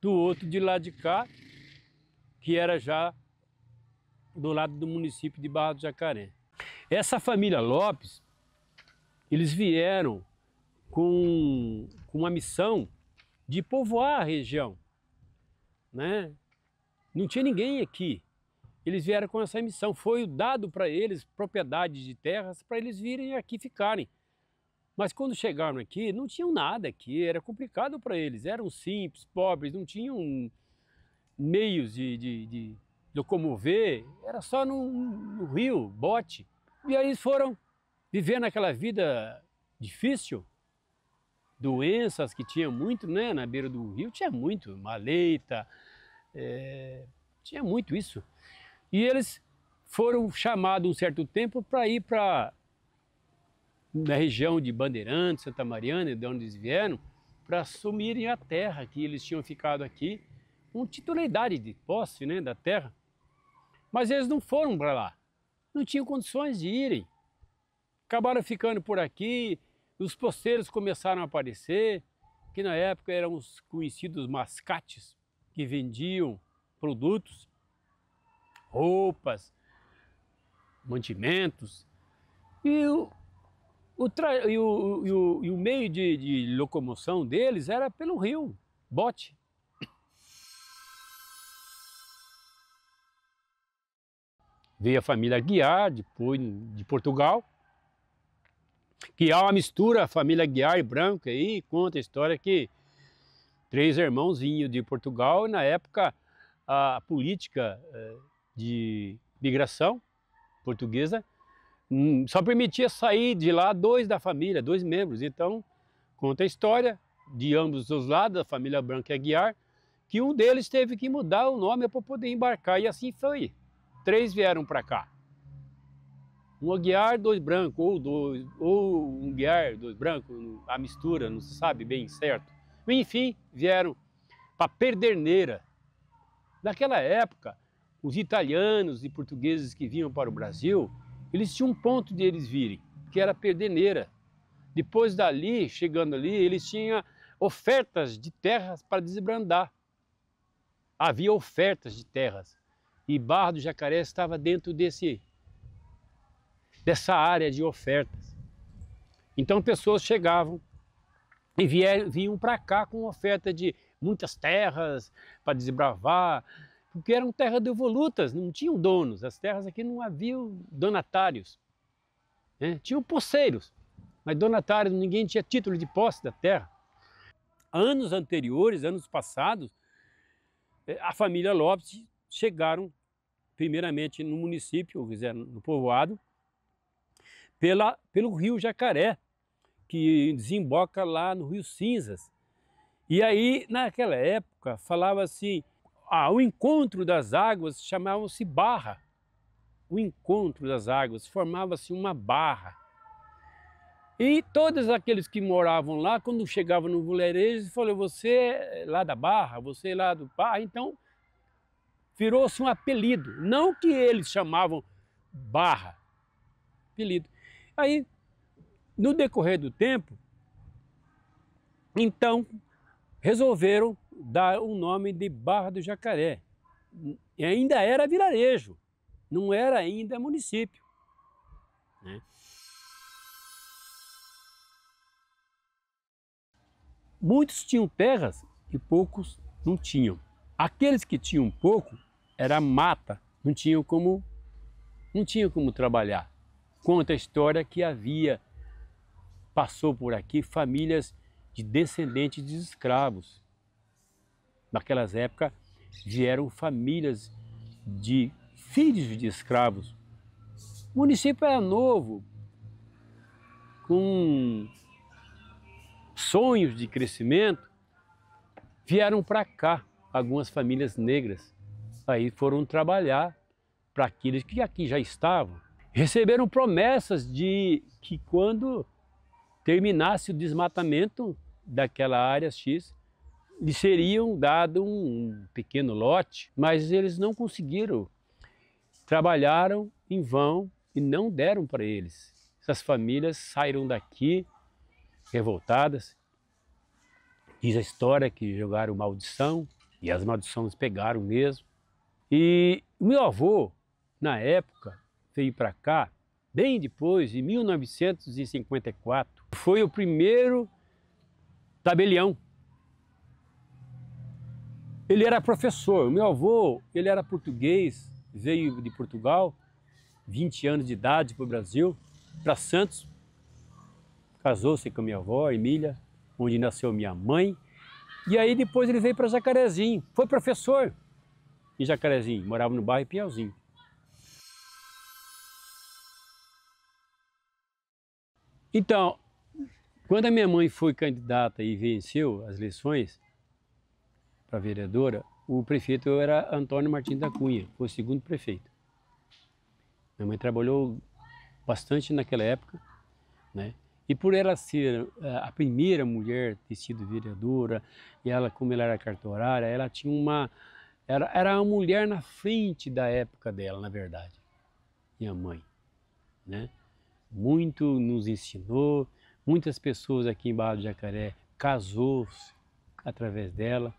do outro de lá de cá, que era já do lado do município de Barra do Jacaré. Essa família Lopes, eles vieram com uma missão de povoar a região, né? Não tinha ninguém aqui. Eles vieram com essa missão. Foi dado para eles propriedades de terras para eles virem aqui ficarem. Mas quando chegaram aqui, não tinham nada aqui, era complicado para eles. Eram simples, pobres, não tinham meios de locomover, era só no rio, bote. E aí eles foram vivendo aquela vida difícil, doenças que tinha muito, né? Na beira do rio tinha muito, maleita, tinha muito isso. E eles foram chamados um certo tempo para ir na região de Bandeirantes, Santa Mariana, de onde eles vieram, para assumirem a terra, que eles tinham ficado aqui, com titularidade de posse, né, da terra. Mas eles não foram para lá, não tinham condições de irem. Acabaram ficando por aqui, os posteiros começaram a aparecer, que na época eram os conhecidos mascates, que vendiam produtos, roupas, mantimentos, e o meio de locomoção deles era pelo rio, bote. Veio a família Guiar, depois de Portugal, que há uma mistura, a família Guiar e Branco aí, conta a história que 3 irmãos vinham de Portugal e na época a política de migração portuguesa só permitia sair de lá 2 da família, 2 membros. Então, conta a história de ambos os lados, da família Branco e Aguiar, que um deles teve que mudar o nome para poder embarcar, e assim foi. 3 vieram para cá. Um Aguiar, 2 brancos, ou um Guiar, 2 brancos, a mistura, não se sabe bem certo. Enfim, vieram para Perderneira. Naquela época, os italianos e portugueses que vinham para o Brasil, eles tinham um ponto de eles virem, que era Perderneira. Depois dali, chegando ali, eles tinham ofertas de terras para desbrandar. Havia ofertas de terras. E Barra do Jacaré estava dentro dessa área de ofertas. Então pessoas chegavam e vinham para cá com oferta de muitas terras para desbravar, porque eram terras devolutas, não tinham donos. As terras aqui não haviam donatários, né? Tinham posseiros, mas donatários, ninguém tinha título de posse da terra. Anos anteriores, anos passados, a família Lopes chegaram primeiramente no município, no povoado, pelo rio Jacaré, que desemboca lá no rio Cinzas. E aí, naquela época, falava assim, o encontro das águas chamavam-se barra. O encontro das águas formava-se uma barra. E todos aqueles que moravam lá, quando chegavam no vilarejo, eles falaram, você é lá da Barra, você é lá do Parra, então virou-se um apelido, não que eles chamavam Barra, apelido. Aí, no decorrer do tempo, então, resolveram dar o nome de Barra do Jacaré. E ainda era vilarejo, não era ainda município, né? Muitos tinham terras e poucos não tinham. Aqueles que tinham pouco, era mata, não tinham como trabalhar. Conta a história que passou por aqui famílias de descendentes de escravos. Naquelas épocas vieram famílias de filhos de escravos. O município era novo, com sonhos de crescimento, vieram para cá algumas famílias negras. Aí foram trabalhar para aqueles que aqui já estavam. Receberam promessas de que quando terminasse o desmatamento daquela área X, lhes seriam dado um pequeno lote, mas eles não conseguiram. Trabalharam em vão e não deram para eles. Essas famílias saíram daqui revoltadas. Diz a história que jogaram maldição e as maldições pegaram mesmo. E o meu avô, na época, veio para cá, bem depois, em 1954. Foi o primeiro tabelião. Ele era professor. O meu avô, ele era português, veio de Portugal, 20 anos de idade para o Brasil, para Santos. Casou-se com a minha avó, Emília, onde nasceu minha mãe. E aí depois ele veio para Jacarezinho. Foi professor em Jacarezinho, morava no bairro Piauzinho. Então, quando a minha mãe foi candidata e venceu as eleições para vereadora, o prefeito era Antônio Martins da Cunha, foi o segundo prefeito. Minha mãe trabalhou bastante naquela época, né? E por ela ser a primeira mulher a ter sido vereadora, e ela, como ela era cartorária, ela tinha era uma mulher na frente da época dela, na verdade, minha mãe, né? Muito nos ensinou, muitas pessoas aqui em Barra do Jacaré casou-se através dela,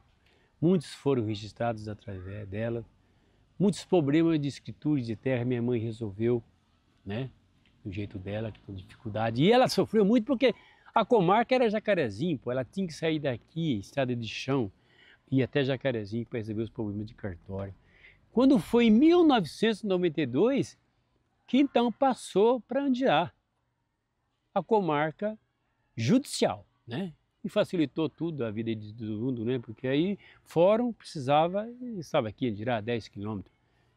muitos foram registrados através dela, muitos problemas de escritura de terra minha mãe resolveu, né? Do jeito dela, com dificuldade. E ela sofreu muito porque a comarca era Jacarezinho, pô, ela tinha que sair daqui, estrada de chão, ir até Jacarezinho para resolver os problemas de cartório. Quando foi em 1992, que então passou para Andiá, a comarca judicial, né? E facilitou tudo a vida de todo mundo, né? Porque aí fórum estava aqui em Andiá, 10 quilômetros,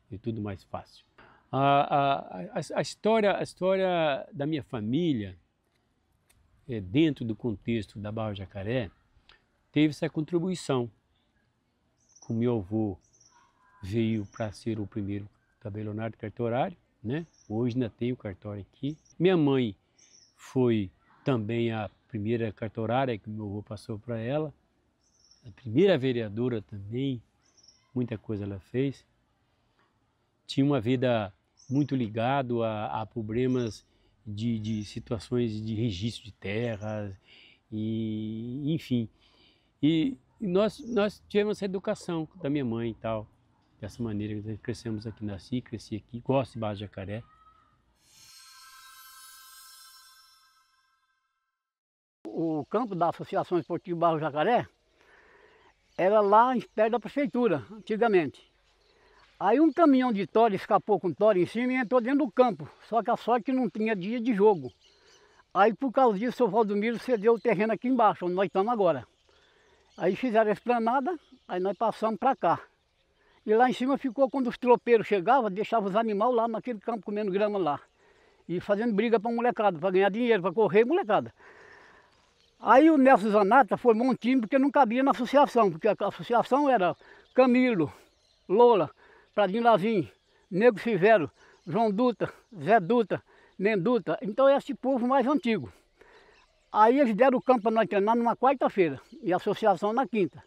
e tudo mais fácil. A história da minha família, dentro do contexto da Barra do Jacaré, teve essa contribuição. O meu avô veio para ser o primeiro tabelionário cartorário, né? Hoje ainda tem o cartório aqui. Minha mãe foi também a primeira cartorária que o meu avô passou para ela, a primeira vereadora também, muita coisa ela fez. Tinha uma vida muito ligado a problemas de situações de registro de terras, e, enfim. E nós tivemos essa educação da minha mãe e tal, dessa maneira. Nós crescemos aqui, nasci, cresci aqui, gosto de Barra do Jacaré. O campo da Associação Esportiva Barra do Jacaré era lá perto da prefeitura, antigamente. Aí um caminhão de tora escapou com tora em cima e entrou dentro do campo, só que a sorte que não tinha dia de jogo. Aí por causa disso o seu Valdomiro cedeu o terreno aqui embaixo, onde nós estamos agora. Aí fizeram a esplanada, aí nós passamos para cá. E lá em cima ficou quando os tropeiros chegavam, deixavam os animais lá naquele campo comendo grama lá. E fazendo briga para molecada, para ganhar dinheiro, para correr molecada. Aí o Nelson Zanata formou um time porque não cabia na associação, porque a associação era Camilo, Lola, Pradinho Lavim, Nego Severo, João Dutra, Zé Dutra, Menduta. Então é esse povo mais antigo. Aí eles deram o campo para nós treinar numa quarta-feira e a associação na quinta.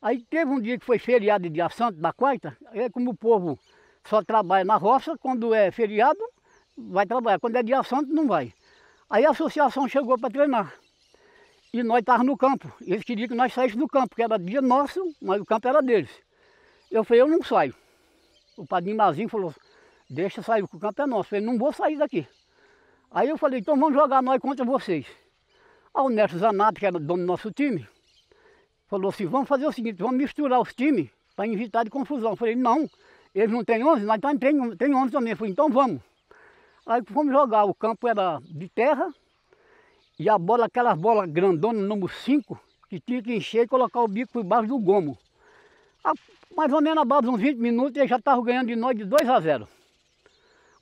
Aí teve um dia que foi feriado de dia santo, da quarta, aí como o povo só trabalha na roça, quando é feriado, vai trabalhar. Quando é dia santo, não vai. Aí a associação chegou para treinar. E nós estávamos no campo. Eles queriam que nós saíssemos do campo, que era dia nosso, mas o campo era deles. Eu falei, eu não saio. O padrinho Mazinho falou, deixa sair, o campo é nosso. Eu falei, não vou sair daqui. Aí eu falei, então vamos jogar nós contra vocês. Aí o Neto Zanato, que era dono do nosso time, falou assim, vamos fazer o seguinte, vamos misturar os times para evitar de confusão. Eu falei, não, eles não têm 11, nós tem 11 também. Eu falei, então vamos. Aí fomos jogar, o campo era de terra e a bola, aquelas bolas grandonas, número 5, que tinha que encher e colocar o bico por baixo do gomo. Mais ou menos abaixo de uns 20 minutos eles já estavam ganhando de nós de 2-0.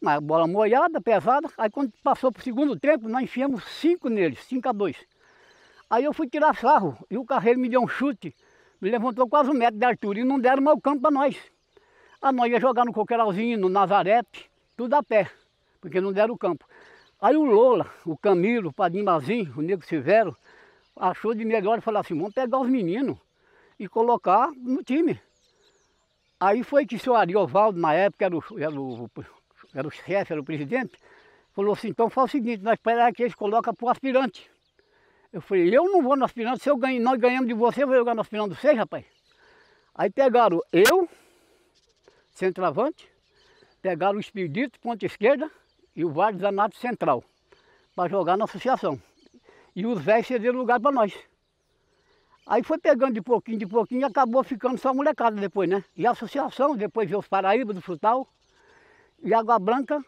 Mas a bola molhada, pesada, aí quando passou para o segundo tempo, nós enfiamos 5 neles, 5-2. Aí eu fui tirar sarro e o carreiro me deu um chute, me levantou quase 1 metro de altura e não deram mais o campo para nós. Nós ia jogar no Coqueiralzinho, no Nazarete, tudo a pé, porque não deram o campo. Aí o Lola, o Camilo, o Padrinho Mazinho, o Nego Severo, achou de melhor e falou assim, vamos pegar os meninos e colocar no time. Aí foi que o senhor Ariovaldo, na época era o chefe, era o presidente, falou assim, então faz o seguinte, nós esperamos que eles colocam para o aspirante. Eu falei, eu não vou no aspirante, se nós ganhamos de você, eu vou jogar no aspirante de vocês, rapaz. Aí pegaram eu, centroavante, pegaram o Expedito, ponta esquerda, e o Vale Zanato central, para jogar na associação. E os velhos cederam lugar para nós. Aí foi pegando de pouquinho e acabou ficando só molecada depois, né? E a associação, depois veio os Paraíba do Frutal, e Água Branca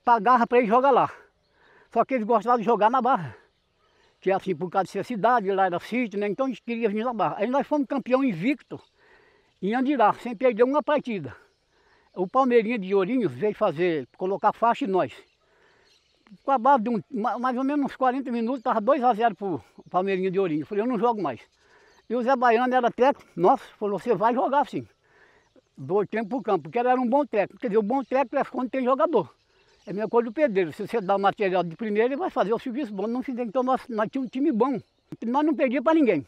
pagava para eles jogar lá. Só que eles gostavam de jogar na Barra. Que assim, por causa de ser cidade, lá era sítio, né? Então eles queriam vir na Barra. Aí nós fomos campeão invicto em Andirá, sem perder uma partida. O Palmeirinha de Ourinhos veio colocar faixa em nós. Com a base de mais ou menos uns 40 minutos, estava 2-0 para o Palmeirinha de Ourinhos. Eu falei, eu não jogo mais. E o Zé Baiano era técnico, nossa, falou, você vai jogar sim. Dou tempo para o campo, porque ele era um bom técnico. Quer dizer, o bom técnico é quando tem jogador. É a mesma coisa do pedreiro. Se você dá o material de primeiro, ele vai fazer o serviço bom. Não fizer, então nós tínhamos um time bom. Nós não perdíamos para ninguém.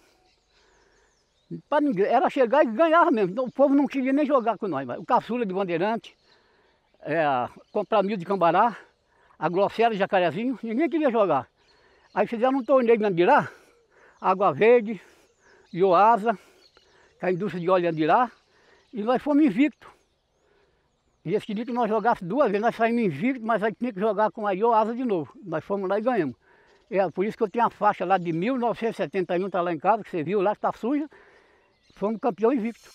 Para ninguém. Era chegar e ganhava mesmo. Então, o povo não queria nem jogar com nós. O Caçula de Bandeirante, Compramil de Cambará, a Grossera de Jacarezinho, ninguém queria jogar. Aí fizeram um torneio em Andirá, Água Verde, Ioasa, que é a indústria de óleo de Andirá, e nós fomos invictos. E eles queriam que nós jogássemos 2 vezes, nós saímos invictos, mas aí tinha que jogar com a Ioasa de novo. Nós fomos lá e ganhamos. Por isso que eu tenho a faixa lá de 1971, está lá em casa, que você viu lá, que está suja. Fomos campeão invicto.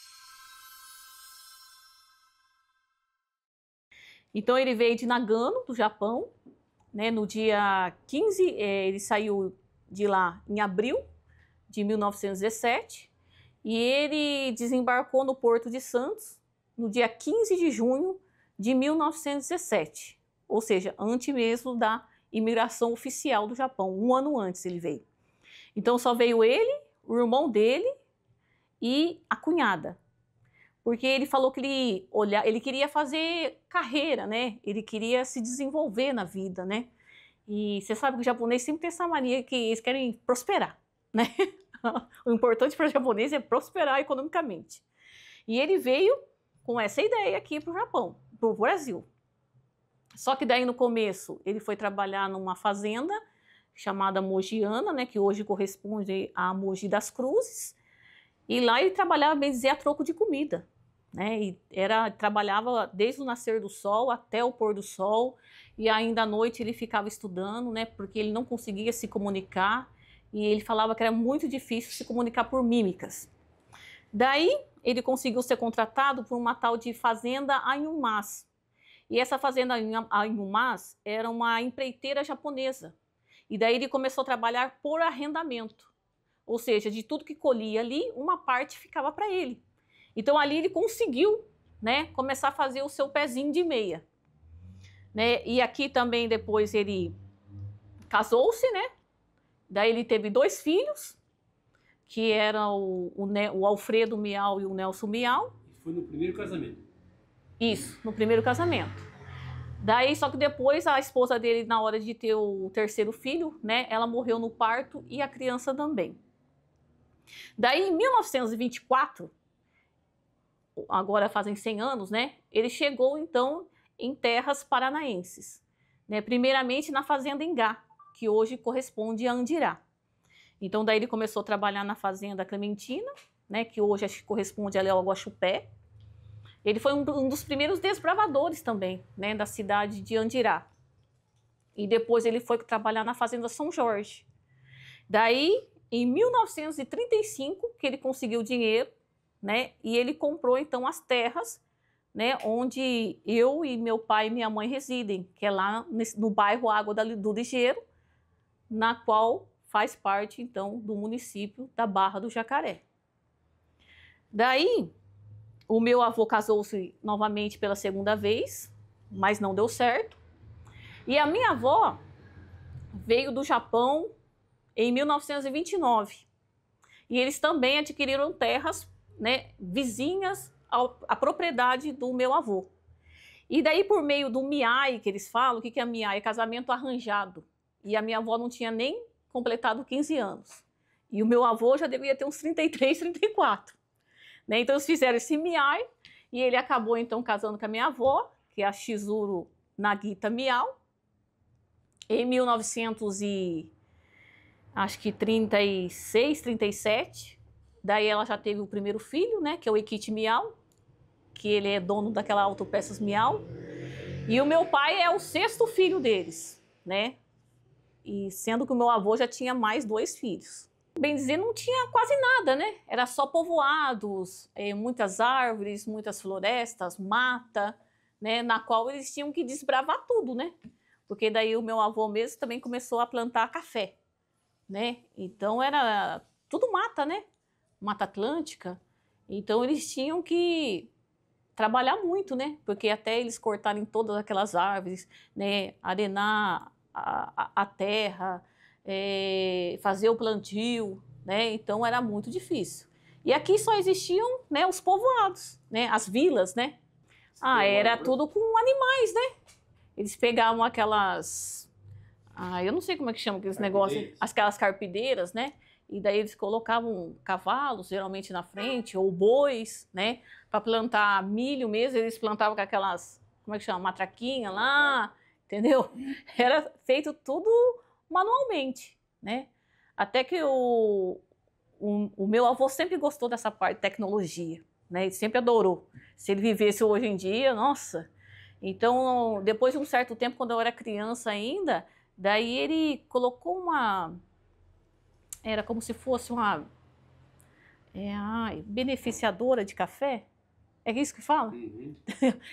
Então ele veio de Nagano, do Japão, né? No dia 15, ele saiu de lá em abril de 1917 e ele desembarcou no Porto de Santos no dia 15 de junho de 1917, ou seja, antes mesmo da imigração oficial do Japão, 1 ano antes ele veio. Então só veio ele, o irmão dele e a cunhada. Porque ele falou que ele queria fazer carreira, né? Ele queria se desenvolver na vida, né? E você sabe que o japonês sempre tem essa mania que eles querem prosperar, né? O importante para o japonês é prosperar economicamente. E ele veio com essa ideia aqui para o Japão, para o Brasil. Só que daí no começo ele foi trabalhar numa fazenda chamada Mogiana, né? Que hoje corresponde a Mogi das Cruzes. E lá ele trabalhava, bem dizer, a troco de comida. Né? E trabalhava desde o nascer do sol até o pôr do sol, e ainda à noite ele ficava estudando, né? Porque ele não conseguia se comunicar, e ele falava que era muito difícil se comunicar por mímicas. Daí ele conseguiu ser contratado por uma tal de fazenda Anhumás. E essa fazenda Anhumás era uma empreiteira japonesa. E daí ele começou a trabalhar por arrendamento. Ou seja, de tudo que colhia ali, uma parte ficava para ele. Então ali ele conseguiu, né, começar a fazer o seu pezinho de meia. Né? E aqui também depois ele casou-se, né? Daí ele teve 2 filhos, que eram o Alfredo Miau e o Nelson Miau. Foi no primeiro casamento? Isso, no primeiro casamento. Daí, só que depois a esposa dele, na hora de ter o terceiro filho, né, ela morreu no parto e a criança também. Daí, em 1924, agora fazem 100 anos, né, ele chegou, então, em terras paranaenses, né, primeiramente na fazenda Engá, que hoje corresponde a Andirá. Então, daí ele começou a trabalhar na fazenda Clementina, né, que hoje acho que corresponde ali ao Guaxupé. Ele foi um dos primeiros desbravadores também, né, da cidade de Andirá. E depois ele foi trabalhar na fazenda São Jorge. Daí, em 1935, que ele conseguiu dinheiro, né, e ele comprou então as terras, né, onde eu e meu pai e minha mãe residem, que é lá no bairro Água do Ligeiro, na qual faz parte então do município da Barra do Jacaré. Daí, o meu avô casou-se novamente pela segunda vez, mas não deu certo. E a minha avó veio do Japão em 1929. E eles também adquiriram terras, né, vizinhas à propriedade do meu avô. E daí, por meio do miai, que eles falam, o que é miai? É casamento arranjado. E a minha avó não tinha nem completado 15 anos. E o meu avô já devia ter uns 33, 34. Né? Então, eles fizeram esse miai e ele acabou, então, casando com a minha avó, que é a Chizuru Nagita Miau, em 1936, 37. Daí ela já teve o primeiro filho, né, que é o Ekichi Miau, que ele é dono daquela Autopeças Miau. E o meu pai é o 6º filho deles, né? E sendo que o meu avô já tinha mais 2 filhos. Bem dizer, não tinha quase nada, né? Era só povoados, muitas árvores, muitas florestas, mata, né? Na qual eles tinham que desbravar tudo, né? Porque daí o meu avô mesmo também começou a plantar café, né? Então era tudo mata, né? Mata Atlântica. Então eles tinham que trabalhar muito, né? Porque até eles cortarem todas aquelas árvores, né? Arenar a terra, fazer o plantio, né? Então era muito difícil. E aqui só existiam, né, os povoados, né? As vilas, né? Era tudo com animais, né? Eles pegavam aquelas, eu não sei como é que chama aqueles negócios, aquelas carpideiras, né? E daí eles colocavam cavalos, geralmente na frente, ou bois, né? Para plantar milho mesmo, eles plantavam com aquelas, como é que chama? Matraquinha lá, entendeu? Era feito tudo manualmente, né? Até que o meu avô sempre gostou dessa parte de tecnologia, né? Ele sempre adorou. Se ele vivesse hoje em dia, nossa. Então, depois de um certo tempo, quando eu era criança ainda, daí ele colocou era como se fosse uma beneficiadora de café. É isso que fala? Uhum.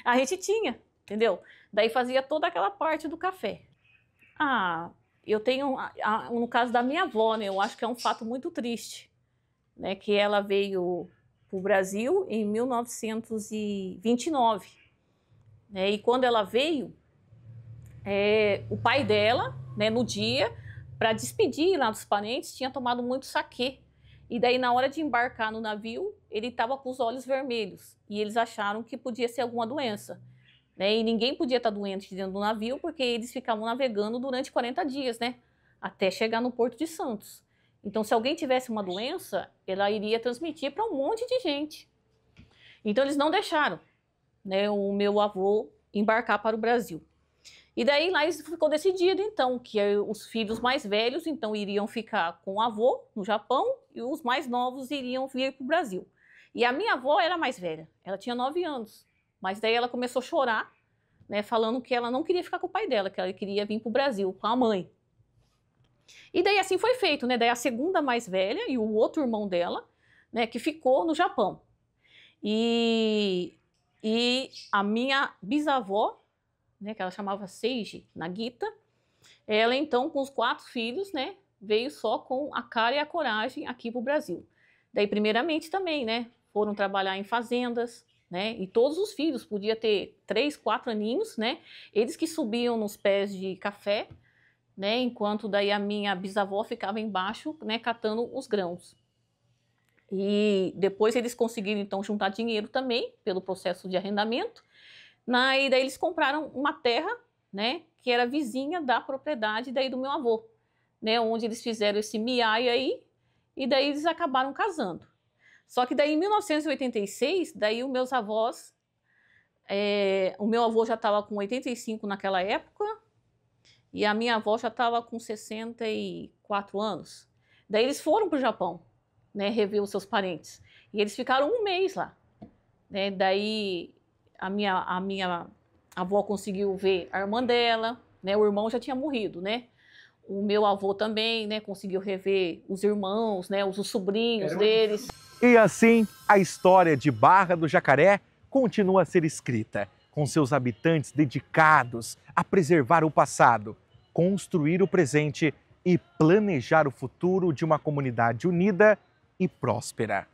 A gente tinha, entendeu? Daí fazia toda aquela parte do café. Eu tenho, no caso da minha avó, né, eu acho que é um fato muito triste, né, que ela veio para o Brasil em 1929. Né, e quando ela veio, o pai dela, né, no dia, para despedir lá dos parentes, tinha tomado muito saquê. E daí, na hora de embarcar no navio, ele estava com os olhos vermelhos. E eles acharam que podia ser alguma doença. Né? E ninguém podia estar doente dentro do navio, porque eles ficavam navegando durante 40 dias, né? Até chegar no Porto de Santos. Então, se alguém tivesse uma doença, ela iria transmitir para um monte de gente. Então, eles não deixaram, né, o meu avô embarcar para o Brasil. E daí lá ficou decidido, então, que os filhos mais velhos, então, iriam ficar com o avô no Japão e os mais novos iriam vir para o Brasil. E a minha avó era mais velha, ela tinha 9 anos, mas daí ela começou a chorar, né, falando que ela não queria ficar com o pai dela, que ela queria vir para o Brasil com a mãe. E daí assim foi feito, né, daí a segunda mais velha e o outro irmão dela, né, que ficou no Japão. E a minha bisavó, né, que ela chamava Seiji Nagita, ela então com os 4 filhos, né, veio só com a cara e a coragem aqui para o Brasil. Daí primeiramente também, né, foram trabalhar em fazendas, né, e todos os filhos podiam ter 3, 4 aninhos, né, eles que subiam nos pés de café, né, enquanto daí a minha bisavó ficava embaixo, né, catando os grãos. E depois eles conseguiram então juntar dinheiro também pelo processo de arrendamento, E daí eles compraram uma terra, né, que era vizinha da propriedade daí do meu avô, né, onde eles fizeram esse miai aí, e daí eles acabaram casando. Só que daí em 1986, daí os meus avós, o meu avô já estava com 85 naquela época, e a minha avó já estava com 64 anos. Daí eles foram para o Japão, né, rever os seus parentes, e eles ficaram um mês lá, né, daí a minha avó conseguiu ver a irmã dela, né, o irmão já tinha morrido, né, o meu avô também, né, conseguiu rever os irmãos, né, os sobrinhos deles. E assim, a história de Barra do Jacaré continua a ser escrita, com seus habitantes dedicados a preservar o passado, construir o presente e planejar o futuro de uma comunidade unida e próspera.